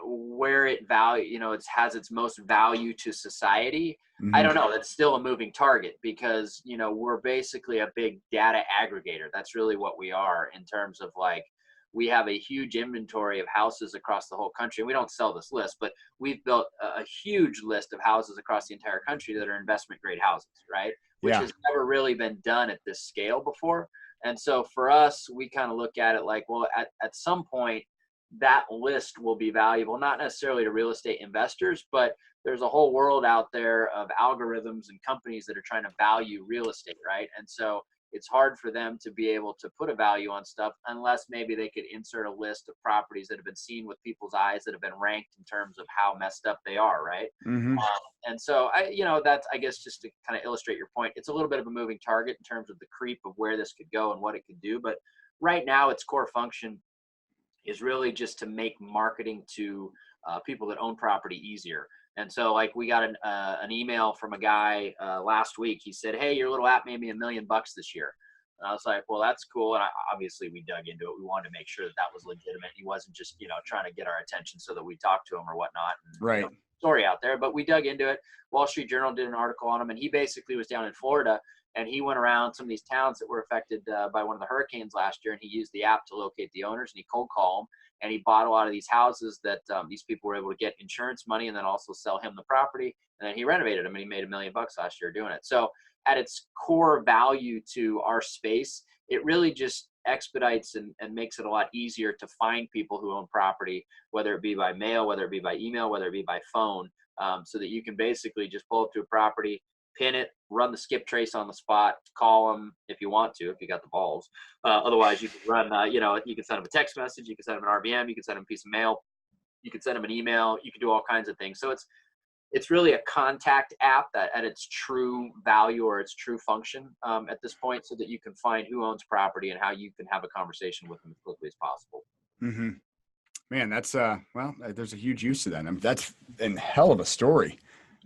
where it value, you know, it has its most value to society. I Hmm. don't know. That's still a moving target because, you know, we're basically a big data aggregator. That's really what we are in terms of like, we have a huge inventory of houses across the whole country. And we don't sell this list, but we've built a huge list of houses across the entire country that are investment grade houses, right? Which Yeah. has never really been done at this scale before. And so for us, we kind of look at it like, well, at some point, that list will be valuable, not necessarily to real estate investors, but there's a whole world out there of algorithms and companies that are trying to value real estate, right? And so it's hard for them to be able to put a value on stuff unless maybe they could insert a list of properties that have been seen with people's eyes that have been ranked in terms of how messed up they are, right? Hmm. And so you know, that's, I guess, just to kind of illustrate your point, it's a little bit of a moving target in terms of the creep of where this could go and what it could do. But right now, its core function is really just to make marketing to people that own property easier. And so, like, we got an email from a guy last week. He said, "Hey, your little app made me $1 million this year." And I was like, "Well, that's cool." And obviously, we dug into it. We wanted to make sure that that was legitimate. He wasn't just, you know, trying to get our attention so that we talked to him or whatnot. And, you know, Right. story out there. But we dug into it. Wall Street Journal did an article on him, and he basically was down in Florida and he went around some of these towns that were affected by one of the hurricanes last year, and he used the app to locate the owners, and he cold called them, and he bought a lot of these houses that these people were able to get insurance money and then also sell him the property, and then he renovated them, and he made $1 million last year doing it. So at its core value to our space, it really just expedites and makes it a lot easier to find people who own property, whether it be by mail, whether it be by email, whether it be by phone, so that you can basically just pull up to a property, pin it, run the skip trace on the spot, call them if you want to, if you got the balls. Otherwise, you can run, you know, you can send them a text message, you can send them an RVM, you can send them a piece of mail, you can send them an email, you can do all kinds of things. So it's really a contact app that at its true value or its true function at this point, so that you can find who owns property and how you can have a conversation with them as quickly as possible. Hmm. Man, that's well, there's a huge use to that. I mean, that's a hell of a story.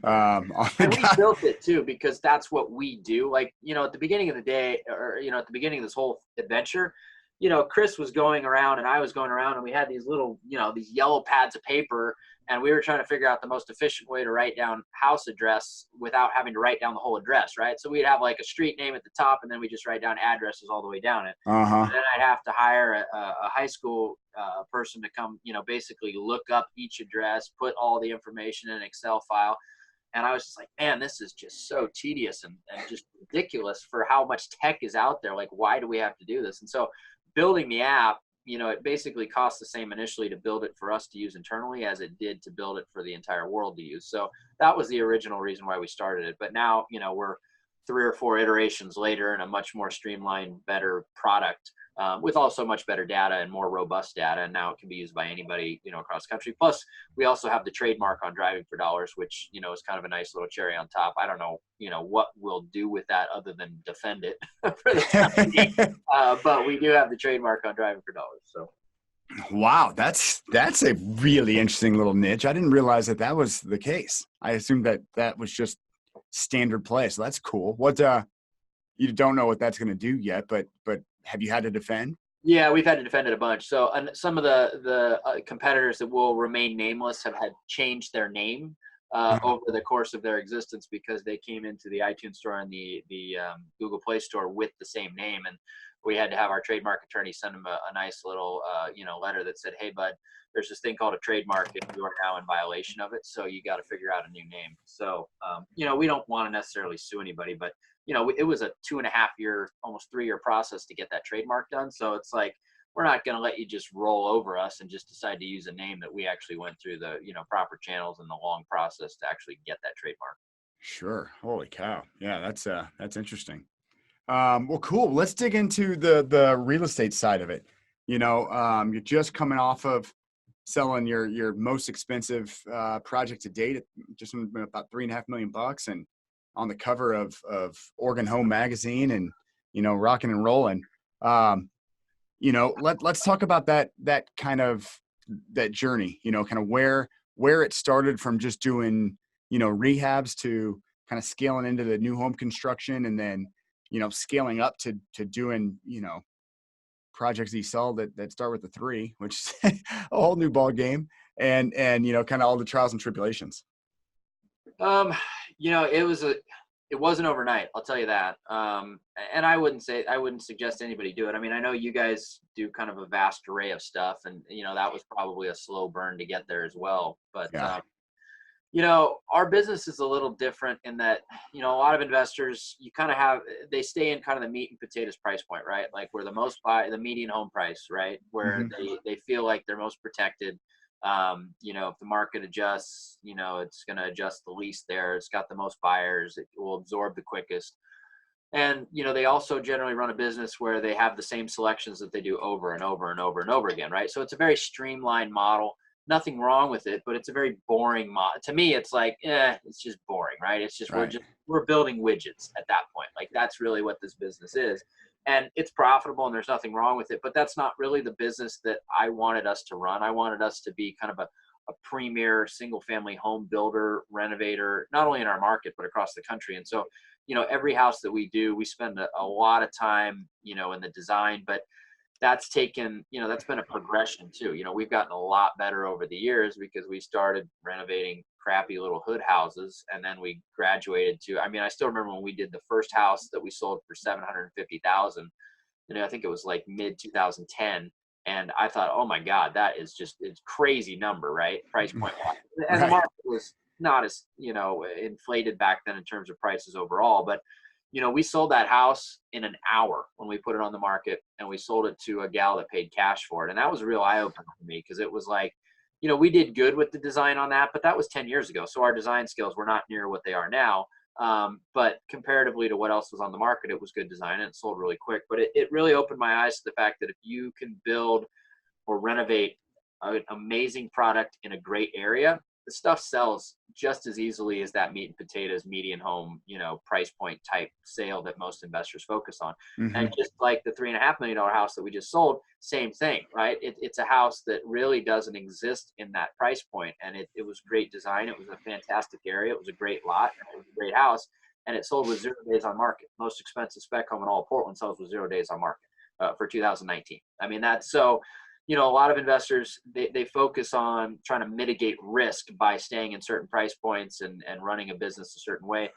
On the And we guy. built it too because that's what we do. Like, you know, at the beginning of the day, or, you know, at the beginning of this whole adventure, you know, Chris was going around and I was going around and we had these little, you know, these yellow pads of paper, and we were trying to figure out the most efficient way to write down house address without having to write down the whole address, right? So we'd have like a street name at the top and then we just write down addresses all the way down it. Uh-huh. And then I'd have to hire a high school person to come, you know, basically look up each address, put all the information in an Excel file. And I was just like, man, this is just so tedious and just ridiculous for how much tech is out there. Like, why do we have to do this? And so building the app, you know, it basically cost the same initially to build it for us to use internally as it did to build it for the entire world to use. So that was the original reason why we started it. But now, you know, we're 3 or 4 iterations later and a much more streamlined, better product with also much better data and more robust data. And now it can be used by anybody, you know, across the country. Plus, we also have the trademark on driving for dollars, which, you know, is kind of a nice little cherry on top. I don't know, you know, what we'll do with that other than defend it for the time being. But we do have the trademark on driving for dollars. So. Wow, that's a really interesting little niche. I didn't realize that that was the case. I assumed that that was just standard play. So that's cool. What you don't know what that's going to do yet, but have you had to defend? Yeah, we've had to defend it a bunch. So, and some of the competitors that will remain nameless have had changed their name over the course of their existence because they came into the iTunes store and the Google Play Store with the same name, and we had to have our trademark attorney send them a nice little you know, letter that said, "Hey, bud, there's this thing called a trademark, and you are now in violation of it. So you got to figure out a new name." So, you know, we don't want to necessarily sue anybody, but you know, it was a 2.5 year, almost 3 year process to get that trademark done. So it's like, we're not going to let you just roll over us and just decide to use a name that we actually went through the, you know, proper channels and the long process to actually get that trademark. Sure. Holy cow. Yeah, that's interesting. Well, cool. Let's dig into the real estate side of it. You're just coming off of selling your most expensive project to date, just about $3.5 million, and on the cover of Oregon Home Magazine, and rocking and rolling. Let's talk about that kind of that journey. Kind of where it started from just doing rehabs to kind of scaling into the new home construction, and then scaling up to doing projects that you sell that start with the three, which is a whole new ball game, and kind of all the trials and tribulations. Um, it wasn't overnight, I'll tell you that. And I wouldn't suggest anybody do it. I mean, I know you guys do kind of a vast array of stuff, and that was probably a slow burn to get there as well. But Yeah. our business is a little different in that, a lot of investors, they stay in kind of the meat and potatoes price point, right? Like where the median home price, right? Where they feel like they're most protected. If the market adjusts, it's going to adjust the least there. It's got the most buyers. It will absorb the quickest. And, they also generally run a business where they have the same selections that they do over and over and over and over again, right? So it's a very streamlined model. Nothing wrong with it, but it's a very boring model. To me, it's like, it's just boring, right? It's just, Right. we're building widgets at that point. Like that's really what this business is. And it's profitable and there's nothing wrong with it, but that's not really the business that I wanted us to run. I wanted us to be kind of a premier single family home builder, renovator, not only in our market, but across the country. And so, every house that we do, we spend a lot of time, in the design, but that's that's been a progression too. We've gotten a lot better over the years because we started renovating crappy little hood houses, and then we graduated to, I mean, I still remember when we did the first house that we sold for 750,000. I think it was like mid 2010. And I thought, oh my God, that is it's crazy number, right? Price point. And the Right. market was not as, inflated back then in terms of prices overall. But, we sold that house in an hour when we put it on the market, and we sold it to a gal that paid cash for it. And that was a real eye opener for me, because it was like, we did good with the design on that, but that was 10 years ago. So our design skills were not near what they are now. But comparatively to what else was on the market, it was good design and it sold really quick. But it really opened my eyes to the fact that if you can build or renovate an amazing product in a great area, the stuff sells just as easily as that meat and potatoes median home, price point type sale that most investors focus on. Hmm. And just like the $3.5 million house that we just sold, same thing, right? It's a house that really doesn't exist in that price point. And it was great design. It was a fantastic area. It was a great lot. It was a great house. And it sold with 0 days on market. Most expensive spec home in all of Portland sells with 0 days on market for 2019. I mean, that's so, a lot of investors, they focus on trying to mitigate risk by staying in certain price points and running a business a certain way.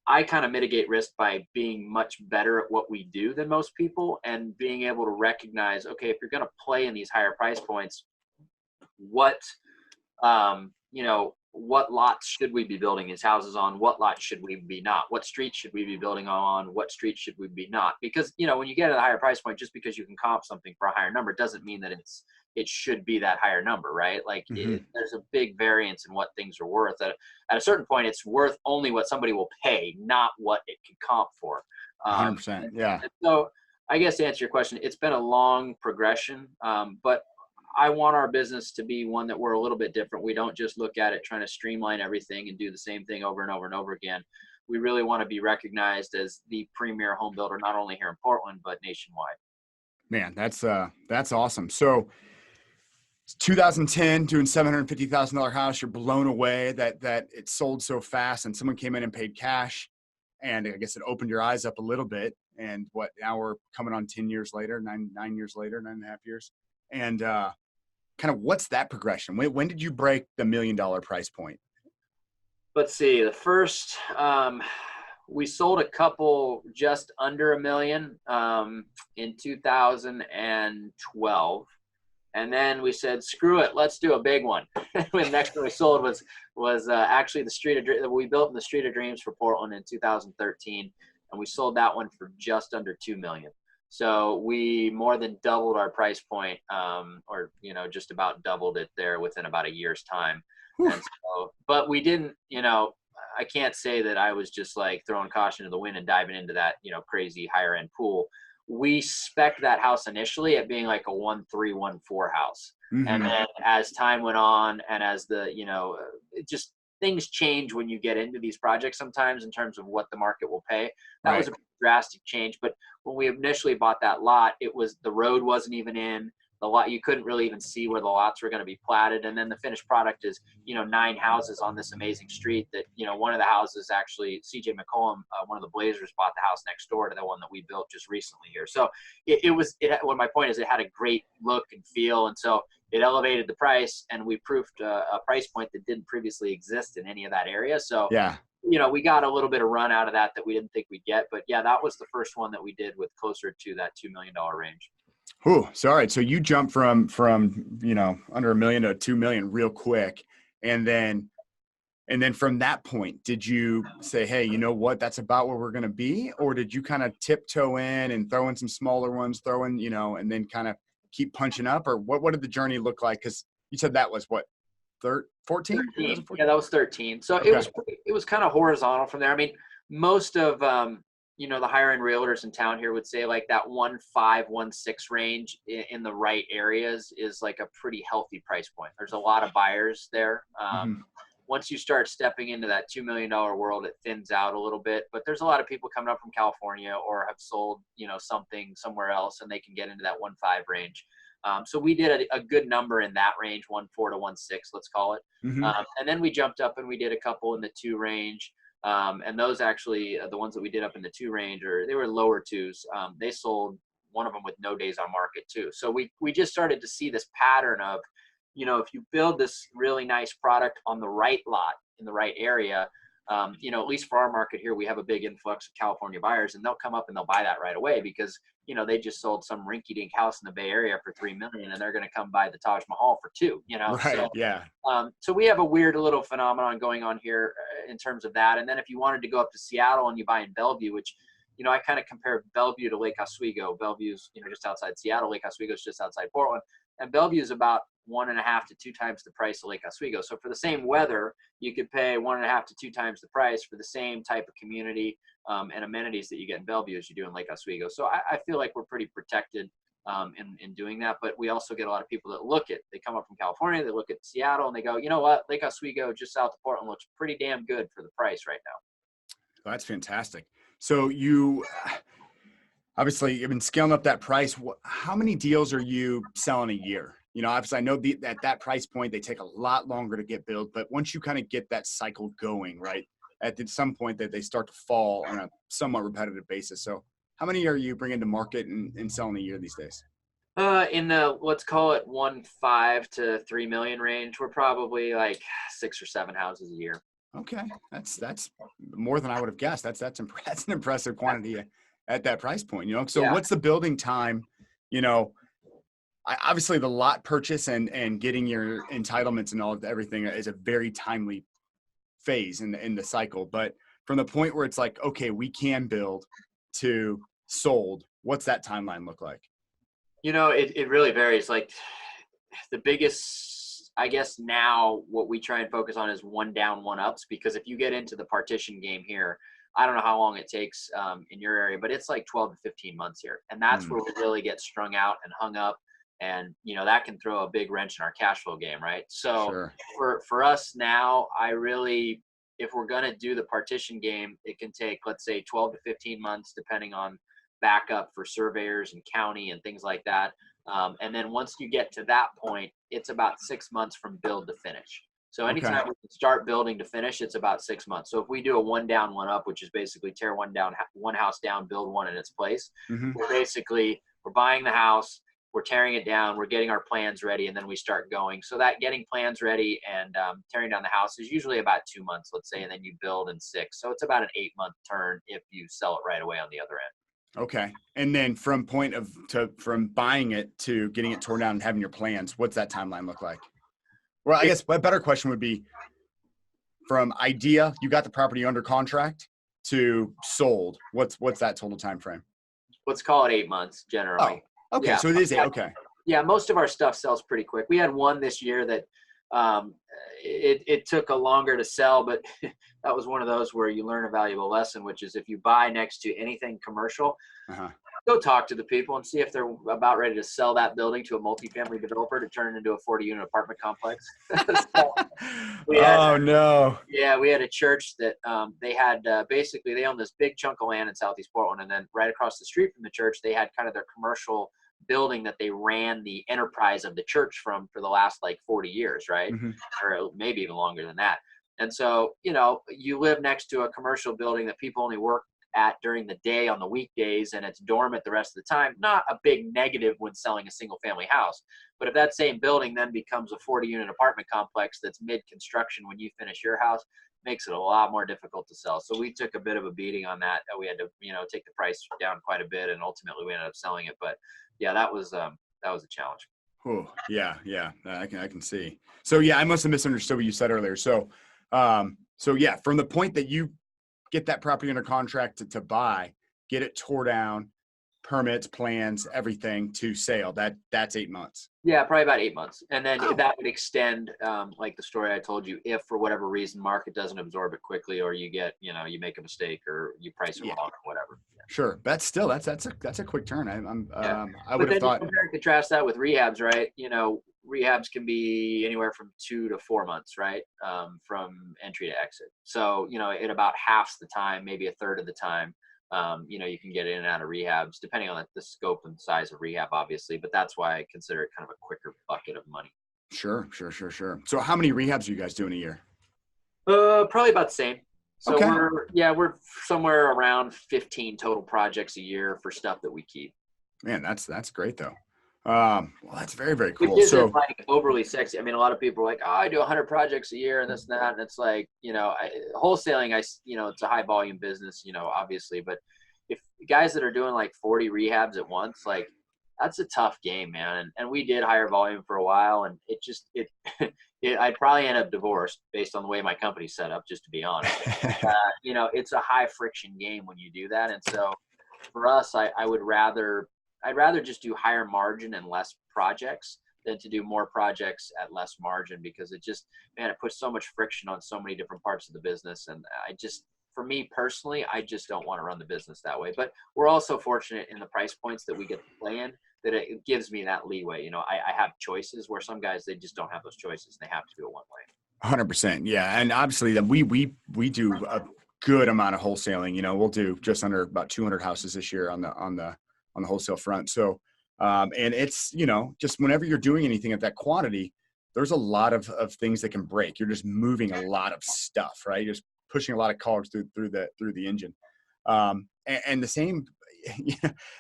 I kind of mitigate risk by being much better at what we do than most people, and being able to recognize, okay, if you're going to play in these higher price points, what what lots should we be building these houses on? What lots should we be not? What streets should we be building on? What streets should we be not? Because when you get at a higher price point, just because you can comp something for a higher number doesn't mean that it should be that higher number, right? Like Hmm. there's a big variance in what things are worth. At a certain point, it's worth only what somebody will pay, not what it can comp for. 100%. Yeah. And so I guess to answer your question, it's been a long progression, but I want our business to be one that we're a little bit different. We don't just look at it trying to streamline everything and do the same thing over and over and over again. We really want to be recognized as the premier home builder, not only here in Portland, but nationwide. Man, that's awesome. So it's 2010, doing $750,000 house. You're blown away that it sold so fast, and someone came in and paid cash, and I guess it opened your eyes up a little bit. And what, now we're coming on 10 years later, 9 years later, 9.5 years, and kind of what's that progression? When did you break the $1 million price point? Let's see. The first, we sold a couple just under $1 million in 2012. And then we said, screw it, let's do a big one. The next one we sold was actually the Street of Dreams. We built in the Street of Dreams for Portland in 2013, and we sold that one for just under $2 million. So we more than doubled our price point, or just about doubled it there within about a year's time. Whew. And so, but we didn't, I can't say that I was just like throwing caution to the wind and diving into that, crazy higher end pool. We spec that house initially at being like a 1.3, 1.4 house. And Mm-hmm. then as time went on and as it just things change when you get into these projects sometimes in terms of what the market will pay. That was Right. a drastic change. But when we initially bought that lot, the road wasn't even in the lot. You couldn't really even see where the lots were going to be platted. And then the finished product is, 9 houses on this amazing street that, one of the houses actually, CJ McCollum, one of the Blazers, bought the house next door to the one that we built just recently here. So well, my point is it had a great look and feel. And so it elevated the price, and we proofed a price point that didn't previously exist in any of that area. So, Yeah. we got a little bit of run out of that we didn't think we'd get. But yeah, that was the first one that we did with closer to that $2 million range. Ooh, so all right. So you jumped from under $1 million to $2 million real quick. And then from that point, did you say, hey, you know what, that's about where we're going to be? Or did you kind of tiptoe in and throw in some smaller ones, and then kind of keep punching up? Or what did the journey look like? Because you said that was what, 14? 13. Yeah, that was 13. So Okay. it was kind of horizontal from there. I mean, most of the higher end realtors in town here would say like that 1.5, 1.6 range in the right areas is like a pretty healthy price point. There's a lot of buyers there. Mm-hmm. Once you start stepping into that $2 million world, it thins out a little bit. But there's a lot of people coming up from California or have sold, something somewhere else, and they can get into that 1.5 range. So we did a good number in that range, 1.4 to 1.6, let's call it. Mm-hmm. And then we jumped up and we did a couple in the 2 range. And those actually, the ones that we did up in the 2 range, they were lower 2s. They sold, one of them with no days on market too. So we just started to see this pattern of, if you build this really nice product on the right lot in the right area, at least for our market here, we have a big influx of California buyers, and they'll come up and they'll buy that right away because, they just sold some rinky-dink house in the Bay Area for $3 million, and they're going to come buy the Taj Mahal for $2 million. Right. So, yeah. So we have a weird little phenomenon going on here in terms of that. And then if you wanted to go up to Seattle and you buy in Bellevue, which, I kind of compare Bellevue to Lake Oswego. Bellevue's, just outside Seattle. Lake Oswego's just outside Portland. And Bellevue is about 1.5 to 2 times the price of Lake Oswego. So for the same weather, you could pay 1.5 to 2 times the price for the same type of community and amenities that you get in Bellevue as you do in Lake Oswego. So I feel like we're pretty protected in doing that. But we also get a lot of people that they come up from California, they look at Seattle, and they go, you know what, Lake Oswego just south of Portland looks pretty damn good for the price right now. Well, that's fantastic. So you obviously you've been scaling up that price. How many deals are you selling a year? Obviously I know at that price point, they take a lot longer to get built, but once you kind of get that cycle going, right, at some point that they start to fall on a somewhat repetitive basis. So how many are you bringing to market and selling a year these days? In the, let's call it 1.5 to 3 million range, we're probably like 6 or 7 houses a year. Okay. That's more than I would have guessed. That's an impressive quantity at that price point, So Yeah. What's the building time? Obviously the lot purchase and getting your entitlements and everything is a very timely phase in the cycle. But from the point where it's like, okay, we can build to sold, what's that timeline look like? It really varies. Like the biggest, I guess now what we try and focus on is 1 down, 1 ups, because if you get into the partition game here, I don't know how long it takes in your area, but it's like 12 to 15 months here. And that's where we really get strung out and hung up. And, that can throw a big wrench in our cash flow game, right? So Sure. for us now, if we're going to do the partition game, it can take, let's say 12 to 15 months, depending on backup for surveyors and county and things like that. And then once you get to that point, it's about 6 months from build to finish. So anytime we can start building to finish, it's about 6 months. So if we do a 1 down, 1 up, which is basically tear one house down, build one in its place, we're buying the house, we're tearing it down, we're getting our plans ready, and then we start going. So that getting plans ready and tearing down the house is usually about 2 months, let's say, and then you build in 6. So it's about an 8-month turn if you sell it right away on the other end. Okay. And then from buying it to getting it torn down and having your plans, what's that timeline look like? Well, I guess a better question would be from idea, you got the property under contract, to sold. What's that total time frame? Let's call it 8 months generally. Oh, okay. Yeah. So it is 8. Okay. Yeah, most of our stuff sells pretty quick. We had one this year that It took a longer to sell, but that was one of those where you learn a valuable lesson, which is if you buy next to anything commercial, Uh-huh. go talk to the people and see if they're about ready to sell that building to a multifamily developer to turn it into a 40-unit apartment complex. So we had, Oh no. yeah, we had a church that they had basically they owned this big chunk of land in Southeast Portland, and then right across the street from the church, they had kind of their commercial building that they ran the enterprise of the church from for the last like 40 years, right? Hmm. Or maybe even longer than that. And so, you live next to a commercial building that people only work at during the day on the weekdays, and it's dormant the rest of the time. Not a big negative when selling a single family house. But if that same building then becomes a 40-unit apartment complex that's mid-construction when you finish your house, makes it a lot more difficult to sell. So we took a bit of a beating on that. We had to, take the price down quite a bit, and ultimately we ended up selling it. But yeah, that was a challenge. Oh, yeah. I can see. So yeah, I must have misunderstood what you said earlier. So yeah, from the point that you get that property under contract to buy, get it tore down, permits, plans, everything to sale, that's 8 months. Yeah, probably about 8 months. And then Oh, that would extend, like the story I told you, if for whatever reason market doesn't absorb it quickly, or you get, you make a mistake or you price it yeah, wrong or whatever. sure. That's a quick turn. Yeah. I But would have then you thought. compare and contrast that with rehabs, right? Rehabs can be anywhere from 2 to 4 months, right? From entry to exit. So, at about half the time, maybe a third of the time, you can get in and out of rehabs, depending on the scope and size of rehab, obviously. But that's why I consider it kind of a quicker bucket of money. Sure. So how many rehabs are you guys doing a year? Probably about the same. So Okay. we're somewhere around 15 total projects a year for stuff that we keep. Man, that's great though. Well, that's very, very Which cool. isn't So like overly sexy. I mean, a lot of people are like, "Oh, I do 100 projects a year and this and that," and it's like, wholesaling. It's a high volume business, obviously. But if guys that are doing like 40 rehabs at once, like that's a tough game, man. And we did higher volume for a while, and I'd probably end up divorced based on the way my company's set up. Just to be honest, it's a high friction game when you do that, and so for us, I'd rather just do higher margin and less projects than to do more projects at less margin, because it puts so much friction on so many different parts of the business. And for me personally, I just don't want to run the business that way. But we're also fortunate in the price points that we get to play in, that it gives me that leeway. I have choices where some guys, they just don't have those choices. They have to do it one way. 100%. Yeah. And obviously that we do a good amount of wholesaling. We'll do just under about 200 houses this year on the wholesale front. So, and it's, just whenever you're doing anything at that quantity, there's a lot of things that can break. You're just moving a lot of stuff, right? You're just pushing a lot of cogs through the engine. And the same,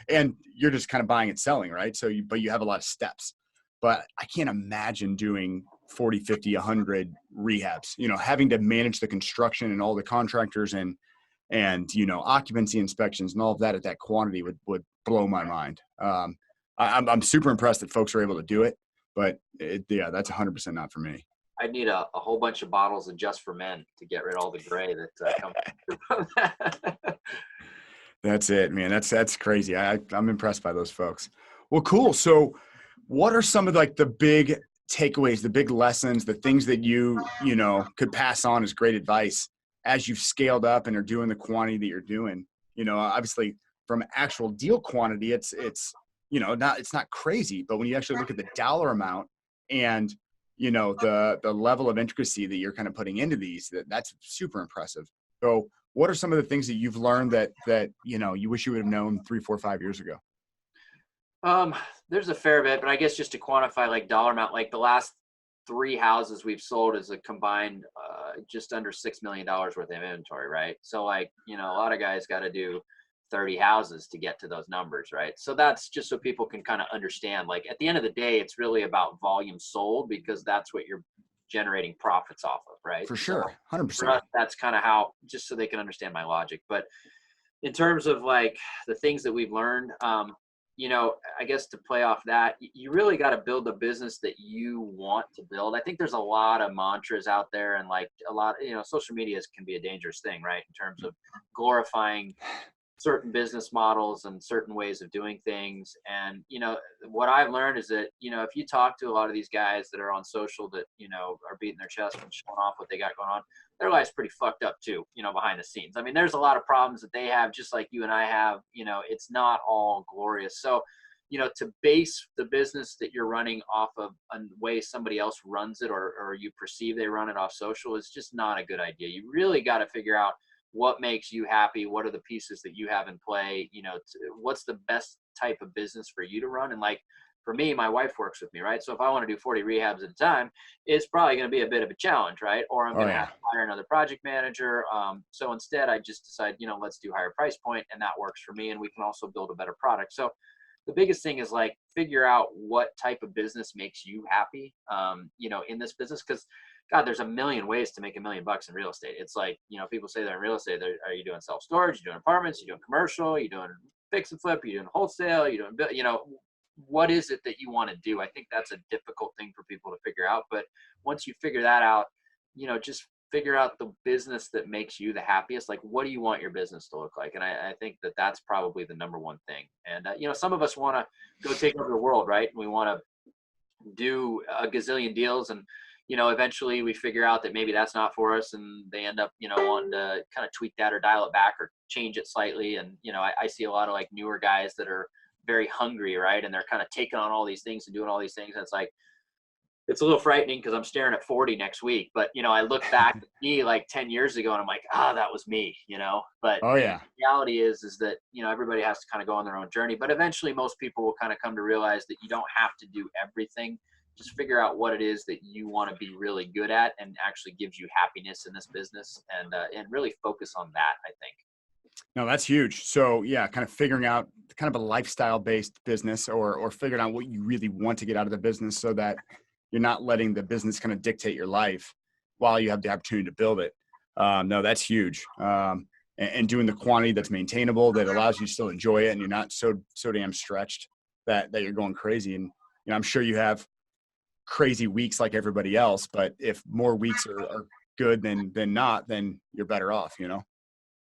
and you're just kind of buying and selling, right? But you have a lot of steps. But I can't imagine doing 40, 50, 100 rehabs, having to manage the construction and all the contractors and occupancy inspections and all of that at that quantity would blow my mind. I'm super impressed that folks are able to do it, but that's 100% not for me. I need a whole bunch of bottles of Just for Men to get rid of all the gray that comes from that. That's it, man. That's crazy. I'm impressed by those folks. Well, cool. So what are some of like the big takeaways, the big lessons, the things that you could pass on as great advice as you've scaled up and are doing the quantity that you're doing? Obviously from actual deal quantity, it's not crazy, but when you actually look at the dollar amount and the level of intricacy that you're kind of putting into these, that's super impressive. So what are some of the things that you've learned that you wish you would have known 3, 4, 5 years ago? There's a fair bit, but I guess just to quantify like dollar amount, like the last 3 houses we've sold is a combined just under $6 million worth of inventory, right? So like, a lot of guys got to do 30 houses to get to those numbers, right? So that's just so people can kind of understand, like at the end of the day, it's really about volume sold, because that's what you're generating profits off of, right? For So sure. for 100%. us, that's kind of how, just so they can understand my logic. But in terms of like the things that we've learned, I guess to play off that, you really got to build the business that you want to build. I think there's a lot of mantras out there, and like a lot, social media can be a dangerous thing, right? In terms of glorifying certain business models and certain ways of doing things. And, what I've learned is that, if you talk to a lot of these guys that are on social that, are beating their chest and showing off what they got going on, their life's pretty fucked up too, behind the scenes. I mean, there's a lot of problems that they have, just like you and I have. It's not all glorious. So, to base the business that you're running off of a way somebody else runs it, or you perceive they run it off social, is just not a good idea. You really got to figure out what makes you happy. What are the pieces that you have in play? What's the best type of business for you to run? And like, for me, my wife works with me, right? So if I want to do 40 rehabs at a time, it's probably going to be a bit of a challenge, right? Or I'm going to have to hire another project manager. So instead, I just decide, let's do higher price point, and that works for me. And we can also build a better product. So the biggest thing is like figure out what type of business makes you happy, in this business. Because God, there's a million ways to make $1 million in real estate. It's like, people say they're in real estate. Are you doing self-storage? You doing apartments? You doing commercial? You doing fix and flip? You doing wholesale? You doing, what is it that you want to do? I think that's a difficult thing for people to figure out. But once you figure that out, just figure out the business that makes you the happiest. Like, what do you want your business to look like? And I think that that's probably the number one thing. And, some of us want to go take over the world, right? And we want to do a gazillion deals, and eventually we figure out that maybe that's not for us, and they end up wanting to kind of tweak that or dial it back or change it slightly. And I see a lot of like newer guys that are very hungry, right? And they're kind of taking on all these things and doing all these things, and it's like, it's a little frightening because I'm staring at 40 next week. But I look back at me like 10 years ago, and I'm like, that was me. But the reality is that everybody has to kind of go on their own journey. But eventually most people will kind of come to realize that you don't have to do everything. Just figure out what it is that you want to be really good at and actually gives you happiness in this business, and really focus on that, I think. No, that's huge. So yeah, kind of figuring out kind of a lifestyle based business, or figuring out what you really want to get out of the business, so that you're not letting the business kind of dictate your life while you have the opportunity to build it. No, that's huge. And doing the quantity that's maintainable, that allows you to still enjoy it, and you're not so damn stretched that you're going crazy. And I'm sure you have crazy weeks like everybody else, but if more weeks are good than not, then you're better off.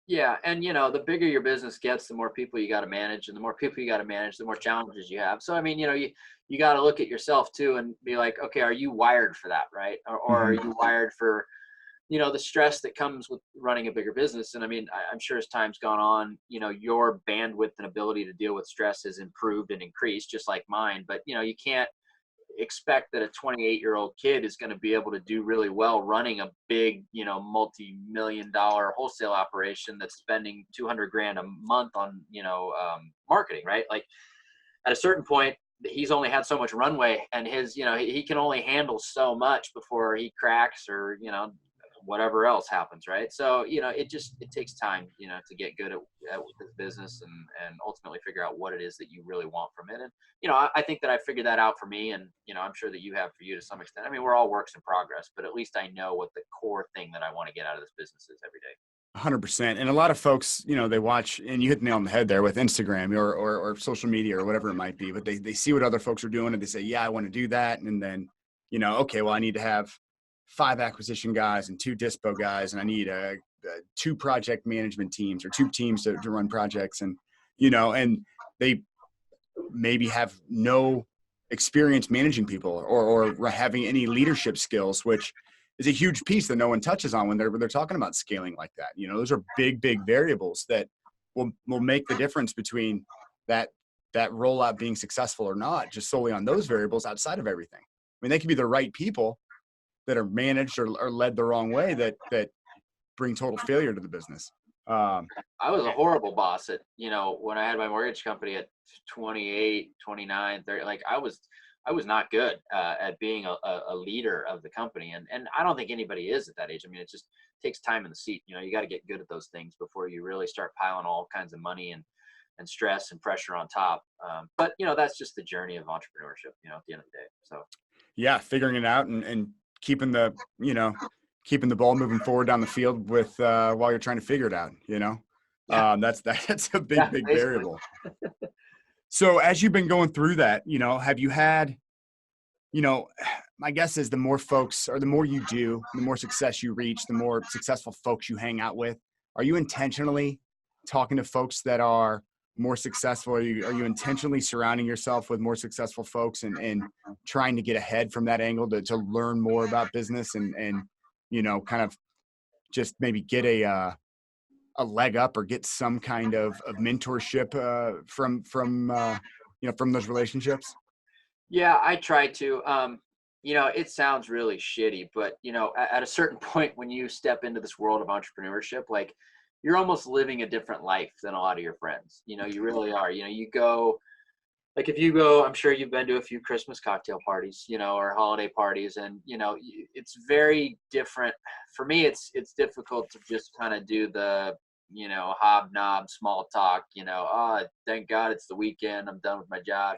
Yeah. And, the bigger your business gets, the more people you got to manage, and the more people you got to manage, the more challenges you have. So, I mean, you got to look at yourself too and be like, okay, are you wired for that? Right. Or are you wired for, the stress that comes with running a bigger business? And I mean, I'm sure as time's gone on, your bandwidth and ability to deal with stress has improved and increased, just like mine. But, you can't expect that a 28-year-old kid is going to be able to do really well running a big, multi-million-dollar wholesale operation that's spending $200,000 a month on, marketing, right? Like, at a certain point, he's only had so much runway, and his, he can only handle so much before he cracks, or, whatever else happens, right? So, it takes time, to get good at this business, and ultimately figure out what it is that you really want from it. And, I think that I figured that out for me, and, I'm sure that you have for you to some extent. I mean, we're all works in progress, but at least I know what the core thing that I want to get out of this business is every day. 100%. And a lot of folks, they watch, and you hit the nail on the head there with Instagram or social media or whatever it might be, but they see what other folks are doing, and they say, yeah, I want to do that. And then, okay, well, I need to have 5 acquisition guys and 2 dispo guys, and I need 2 project management teams, or 2 teams to run projects. And, and they maybe have no experience managing people, or having any leadership skills, which is a huge piece that no one touches on when they're talking about scaling like that. Those are big variables that will make the difference between that rollout being successful or not, just solely on those variables outside of everything. I mean, they could be the right people that are managed or led the wrong way that bring total failure to the business. I was a horrible boss at, when I had my mortgage company at 28, 29, 30, like I was not good at being a leader of the company. And I don't think anybody is at that age. I mean, it just takes time in the seat. You got to get good at those things before you really start piling all kinds of money and stress and pressure on top. But, that's just the journey of entrepreneurship, at the end of the day. So, yeah, figuring it out and keeping the ball moving forward down the field with while you're trying to figure it out. That's a big variable. So as you've been going through that, have you had, my guess is the more folks, or the more you do, the more success you reach, the more successful folks you hang out with. Are you intentionally talking to folks that are more successful? Are you intentionally surrounding yourself with more successful folks and trying to get ahead from that angle to learn more about business and kind of just maybe get a leg up or get some kind of mentorship from those relationships? Yeah, I try to. It sounds really shitty, but at a certain point when you step into this world of entrepreneurship, like you're almost living a different life than a lot of your friends. You really are. You go like if you go, I'm sure you've been to a few Christmas cocktail parties, or holiday parties, and it's very different. For me, it's difficult to just kind of do the hobnob small talk. Oh, thank God it's the weekend, I'm done with my job.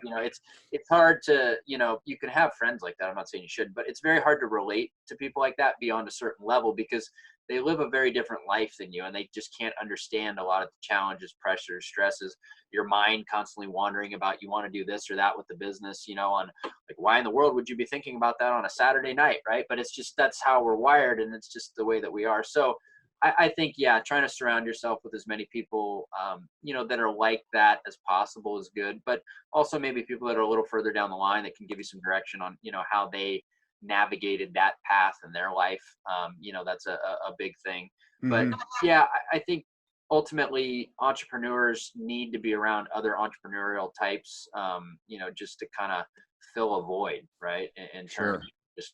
It's hard to, you can have friends like that, I'm not saying you should, but it's very hard to relate to people like that beyond a certain level, because they live a very different life than you, and they just can't understand a lot of the challenges, pressures, stresses, your mind constantly wandering about, you want to do this or that with the business, on like, why in the world would you be thinking about that on a Saturday night, right? But it's just, that's how we're wired, and it's just the way that we are. So I think, yeah, trying to surround yourself with as many people, that are like that as possible is good. But also maybe people that are a little further down the line that can give you some direction on, how they navigated that path in their life. That's a big thing. But Hmm. yeah, I think ultimately entrepreneurs need to be around other entrepreneurial types, just to kind of fill a void, right? In terms Sure. of just,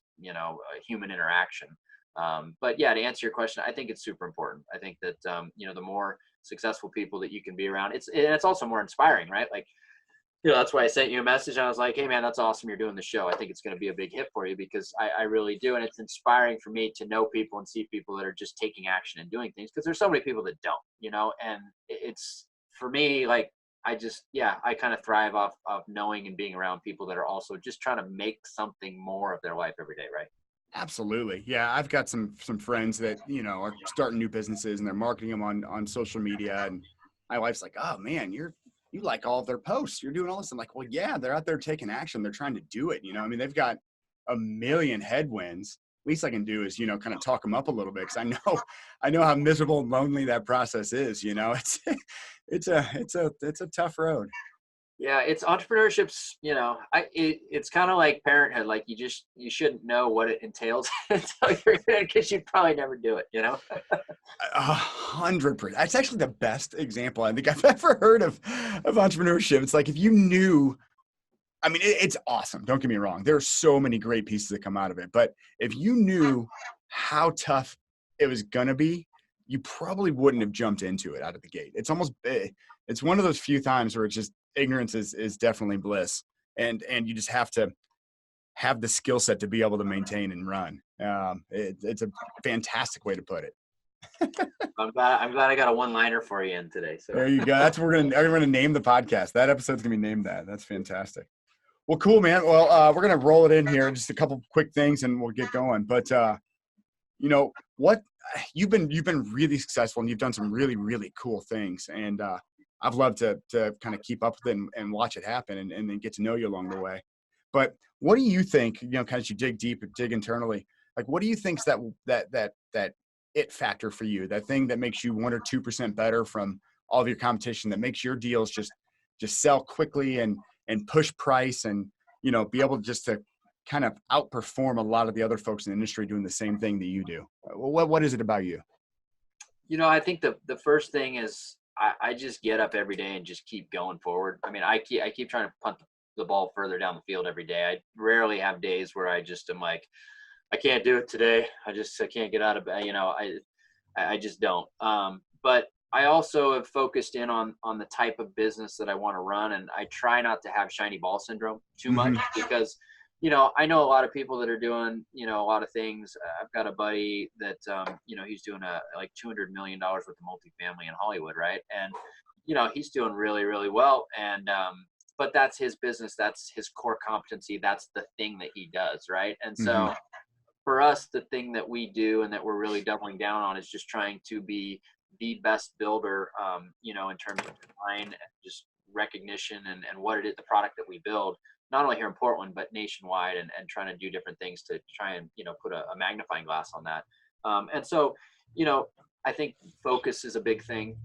human interaction. But yeah, to answer your question, I think it's super important. I think that the more successful people that you can be around, it's also more inspiring, right? Like, that's why I sent you a message. I was like, hey man, that's awesome, you're doing the show. I think it's going to be a big hit for you, because I really do, and it's inspiring for me to know people and see people that are just taking action and doing things, because there's so many people that don't, and it's, for me, like, I kind of thrive off of knowing and being around people that are also just trying to make something more of their life every day, right? Absolutely. Yeah, I've got some friends that, are starting new businesses and they're marketing them on social media. And my wife's like, "Oh man, you like all of their posts. You're doing all this." I'm like, "Well, yeah, they're out there taking action. They're trying to do it, I mean, they've got a million headwinds. Least I can do is, kind of talk them up a little bit, cuz I know how miserable and lonely that process is. It's a tough road. Yeah, it's entrepreneurship's, it's kind of like parenthood. Like, you shouldn't know what it entails until you're in it, because you'd probably never do it. 100%. That's actually the best example I think I've ever heard of entrepreneurship. It's like if you knew, I mean, it's awesome. Don't get me wrong. There are so many great pieces that come out of it. But if you knew how tough it was gonna be, you probably wouldn't have jumped into it out of the gate. It's one of those few times where it's just ignorance is definitely bliss, and you just have to have the skill set to be able to maintain and run. It's a fantastic way to put it. I'm glad I got a one-liner for you in today. So There you go. That's what we're gonna name the podcast. That episode's gonna be named that. That's fantastic. Well, cool, man. Well, we're gonna roll it in here. Just a couple quick things, and we'll get going. But what you've been really successful, and you've done some really really cool things. And I've loved to kind of keep up with it and watch it happen, and then get to know you along the way. But what do you think? Kind of you dig deep, dig internally. Like, what do you think's that it factor for you? That thing that makes you 1 or 2% better from all of your competition. That makes your deals just sell quickly and push price and be able just to kind of outperform a lot of the other folks in the industry doing the same thing that you do. What is it about you? I think the first thing is, I just get up every day and just keep going forward. I mean, I keep trying to punt the ball further down the field every day. I rarely have days where I just am like, I can't do it today. I can't get out of bed. I just don't. But I also have focused in on the type of business that I want to run, and I try not to have shiny ball syndrome too much, Hmm. because I know a lot of people that are doing a lot of things. I've got a buddy that he's doing like $200 million worth of multifamily in Hollywood, right? And he's doing really really well, and but that's his business, that's his core competency, that's the thing that he does, right? And Hmm. so for us, the thing that we do and that we're really doubling down on is just trying to be the best builder, in terms of design and just recognition, and what it is, the product that we build, not only here in Portland, but nationwide, and trying to do different things to try and, put a magnifying glass on that. And so, you know, I think focus is a big thing.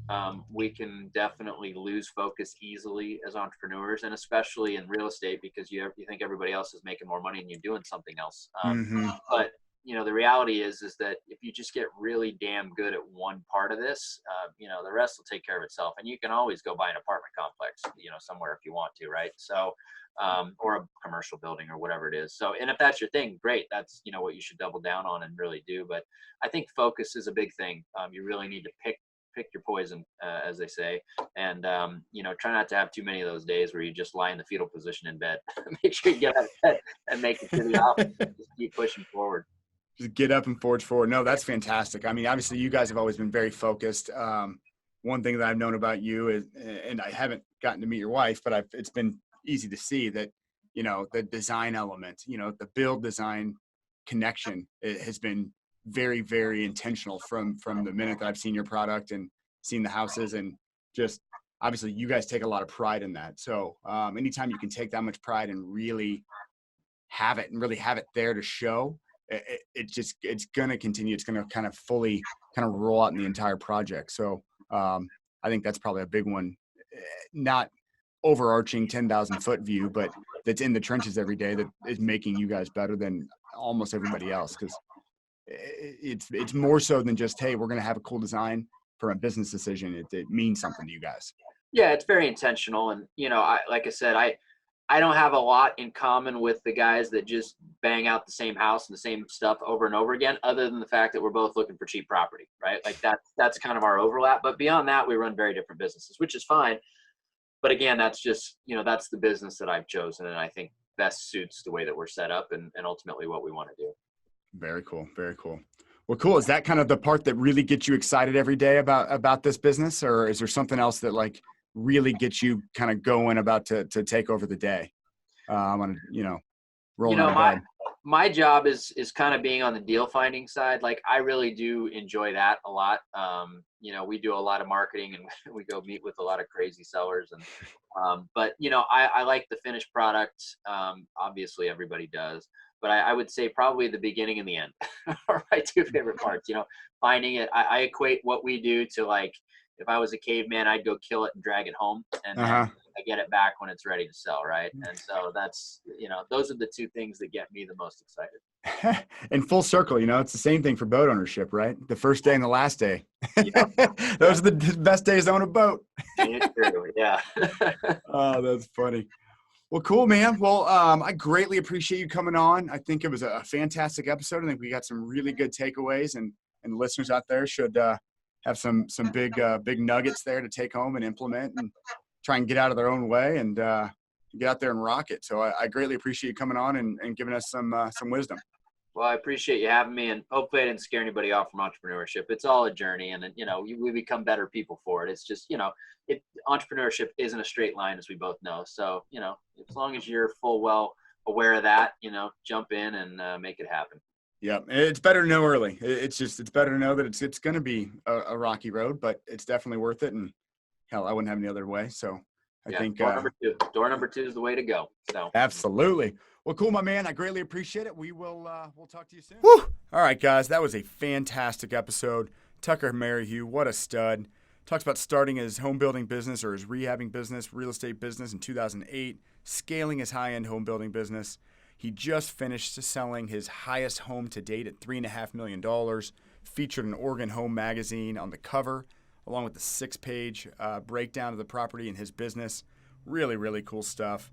We can definitely lose focus easily as entrepreneurs, and especially in real estate, because you think everybody else is making more money and you're doing something else. Mm-hmm. But the reality is that if you just get really damn good at one part of this, the rest will take care of itself. And you can always go buy an apartment complex, somewhere if you want to, right? So, or a commercial building or whatever it is. So, and if that's your thing, great. That's, what you should double down on and really do. But I think focus is a big thing. You really need to pick your poison, as they say, and try not to have too many of those days where you just lie in the fetal position in bed. Make sure you get out of bed and make it to the office. Just keep pushing forward. Just get up and forge forward. No, that's fantastic. I mean, obviously you guys have always been very focused. One thing that I've known about you is, and I haven't gotten to meet your wife, but it's been easy to see that, the design element, the build design connection, it has been very, very intentional from the minute that I've seen your product and seen the houses, and just obviously you guys take a lot of pride in that. So anytime you can take that much pride and really have it there to show, it's going to continue. It's going to kind of fully kind of roll out in the entire project. So I think that's probably a big one, not overarching 10,000 foot view, but that's in the trenches every day that is making you guys better than almost everybody else. Cause it's more so than just, hey, we're going to have a cool design for a business decision. It means something to you guys. Yeah, it's very intentional. And, like I said, I don't have a lot in common with the guys that just bang out the same house and the same stuff over and over again, other than the fact that we're both looking for cheap property, right? Like that's kind of our overlap. But beyond that, we run very different businesses, which is fine. But again, that's just, that's the business that I've chosen. And I think best suits the way that we're set up and ultimately what we want to do. Very cool. Very cool. Well, cool. Is that kind of the part that really gets you excited every day about this business, or is there something else that like really gets you kind of going about to take over the day? Rolling out of bed. My job is kind of being on the deal finding side. Like I really do enjoy that a lot. We do a lot of marketing and we go meet with a lot of crazy sellers but I like the finished product. Obviously everybody does, but I would say probably the beginning and the end are my two favorite parts. Finding it. I equate what we do to, like, if I was a caveman, I'd go kill it and drag it home, and then I get it back when it's ready to sell, right? And so that's, those are the two things that get me the most excited. In full circle, it's the same thing for boat ownership, right? The first day and the last day. Yep. Those are the best days to own a boat. Yeah. Oh, that's funny. Well, cool, man. Well, I greatly appreciate you coming on. I think it was a fantastic episode. I think we got some really good takeaways, and listeners out there should have some big nuggets there to take home and implement and try and get out of their own way and get out there and rock it. So I greatly appreciate you coming on and giving us some wisdom. Well, I appreciate you having me, and hopefully I didn't scare anybody off from entrepreneurship. It's all a journey, and we become better people for it. It's just, entrepreneurship isn't a straight line, as we both know. So, as long as you're well aware of that, jump in and make it happen. Yeah, it's better to know early. It's better to know that it's going to be a rocky road, but it's definitely worth it. And hell, I wouldn't have any other way. So I think door number two is the way to go. So absolutely. Well, cool, my man. I greatly appreciate it. We'll talk to you soon. Woo! All right, guys, that was a fantastic episode. Tucker Merrihew, what a stud. Talks about starting his home building business or his rehabbing business, real estate business in 2008, scaling his high-end home building business. He just finished selling his highest home to date at $3.5 million, featured in Oregon Home Magazine on the cover, along with the 6-page breakdown of the property and his business. Really, really cool stuff.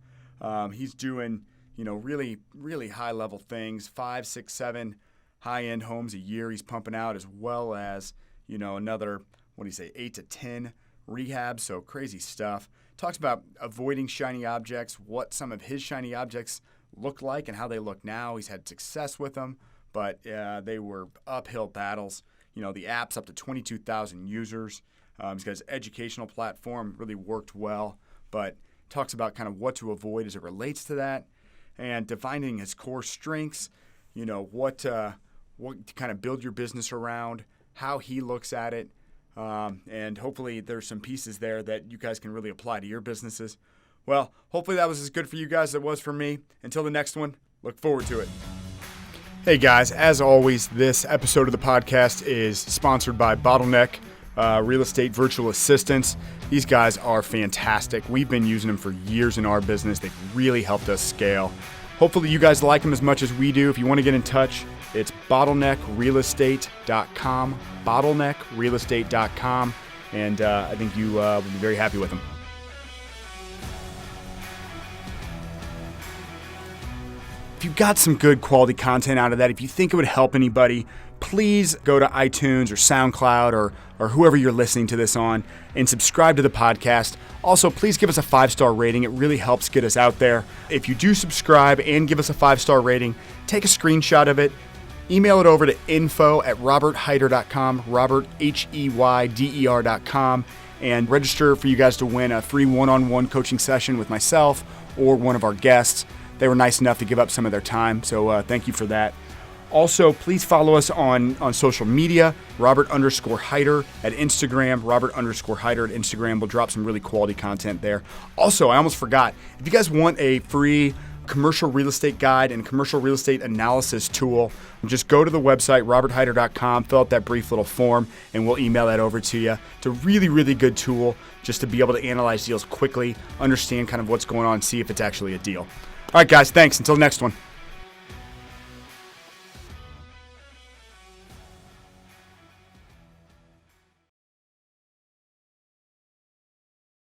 He's doing, really, really high-level things, 5, 6, 7 high-end homes a year he's pumping out, as well as, another, 8 to 10 rehabs, so crazy stuff. Talks about avoiding shiny objects, what some of his shiny objects look like and how they look now. He's had success with them, but they were uphill battles. The app's up to 22,000 users. He's got his educational platform, really worked well, but talks about kind of what to avoid as it relates to that, and defining his core strengths, what to kind of build your business around, how he looks at it, and hopefully there's some pieces there that you guys can really apply to your businesses. Well, hopefully that was as good for you guys as it was for me. Until the next one, look forward to it. Hey guys, as always, this episode of the podcast is sponsored by Bottleneck Real Estate Virtual Assistants. These guys are fantastic. We've been using them for years in our business. They've really helped us scale. Hopefully you guys like them as much as we do. If you want to get in touch, it's bottleneckrealestate.com, bottleneckrealestate.com, and I think you will be very happy with them. If you got some good quality content out of that, if you think it would help anybody, please go to iTunes or SoundCloud or whoever you're listening to this on and subscribe to the podcast. Also, please give us a 5-star rating. It really helps get us out there. If you do subscribe and give us a 5-star rating, take a screenshot of it, email it over to info@robertheider.com, Robert, Heyder.com, and register for you guys to win a free one-on-one coaching session with myself or one of our guests. They were nice enough to give up some of their time, so thank you for that. Also, please follow us on social media, Robert_Heider at Instagram, Robert_Heider at Instagram. We'll drop some really quality content there. Also, I almost forgot, if you guys want a free commercial real estate guide and commercial real estate analysis tool, just go to the website, robertheider.com, fill out that brief little form, and we'll email that over to you. It's a really, really good tool just to be able to analyze deals quickly, understand kind of what's going on, see if it's actually a deal. All right, guys, thanks. Until the next one.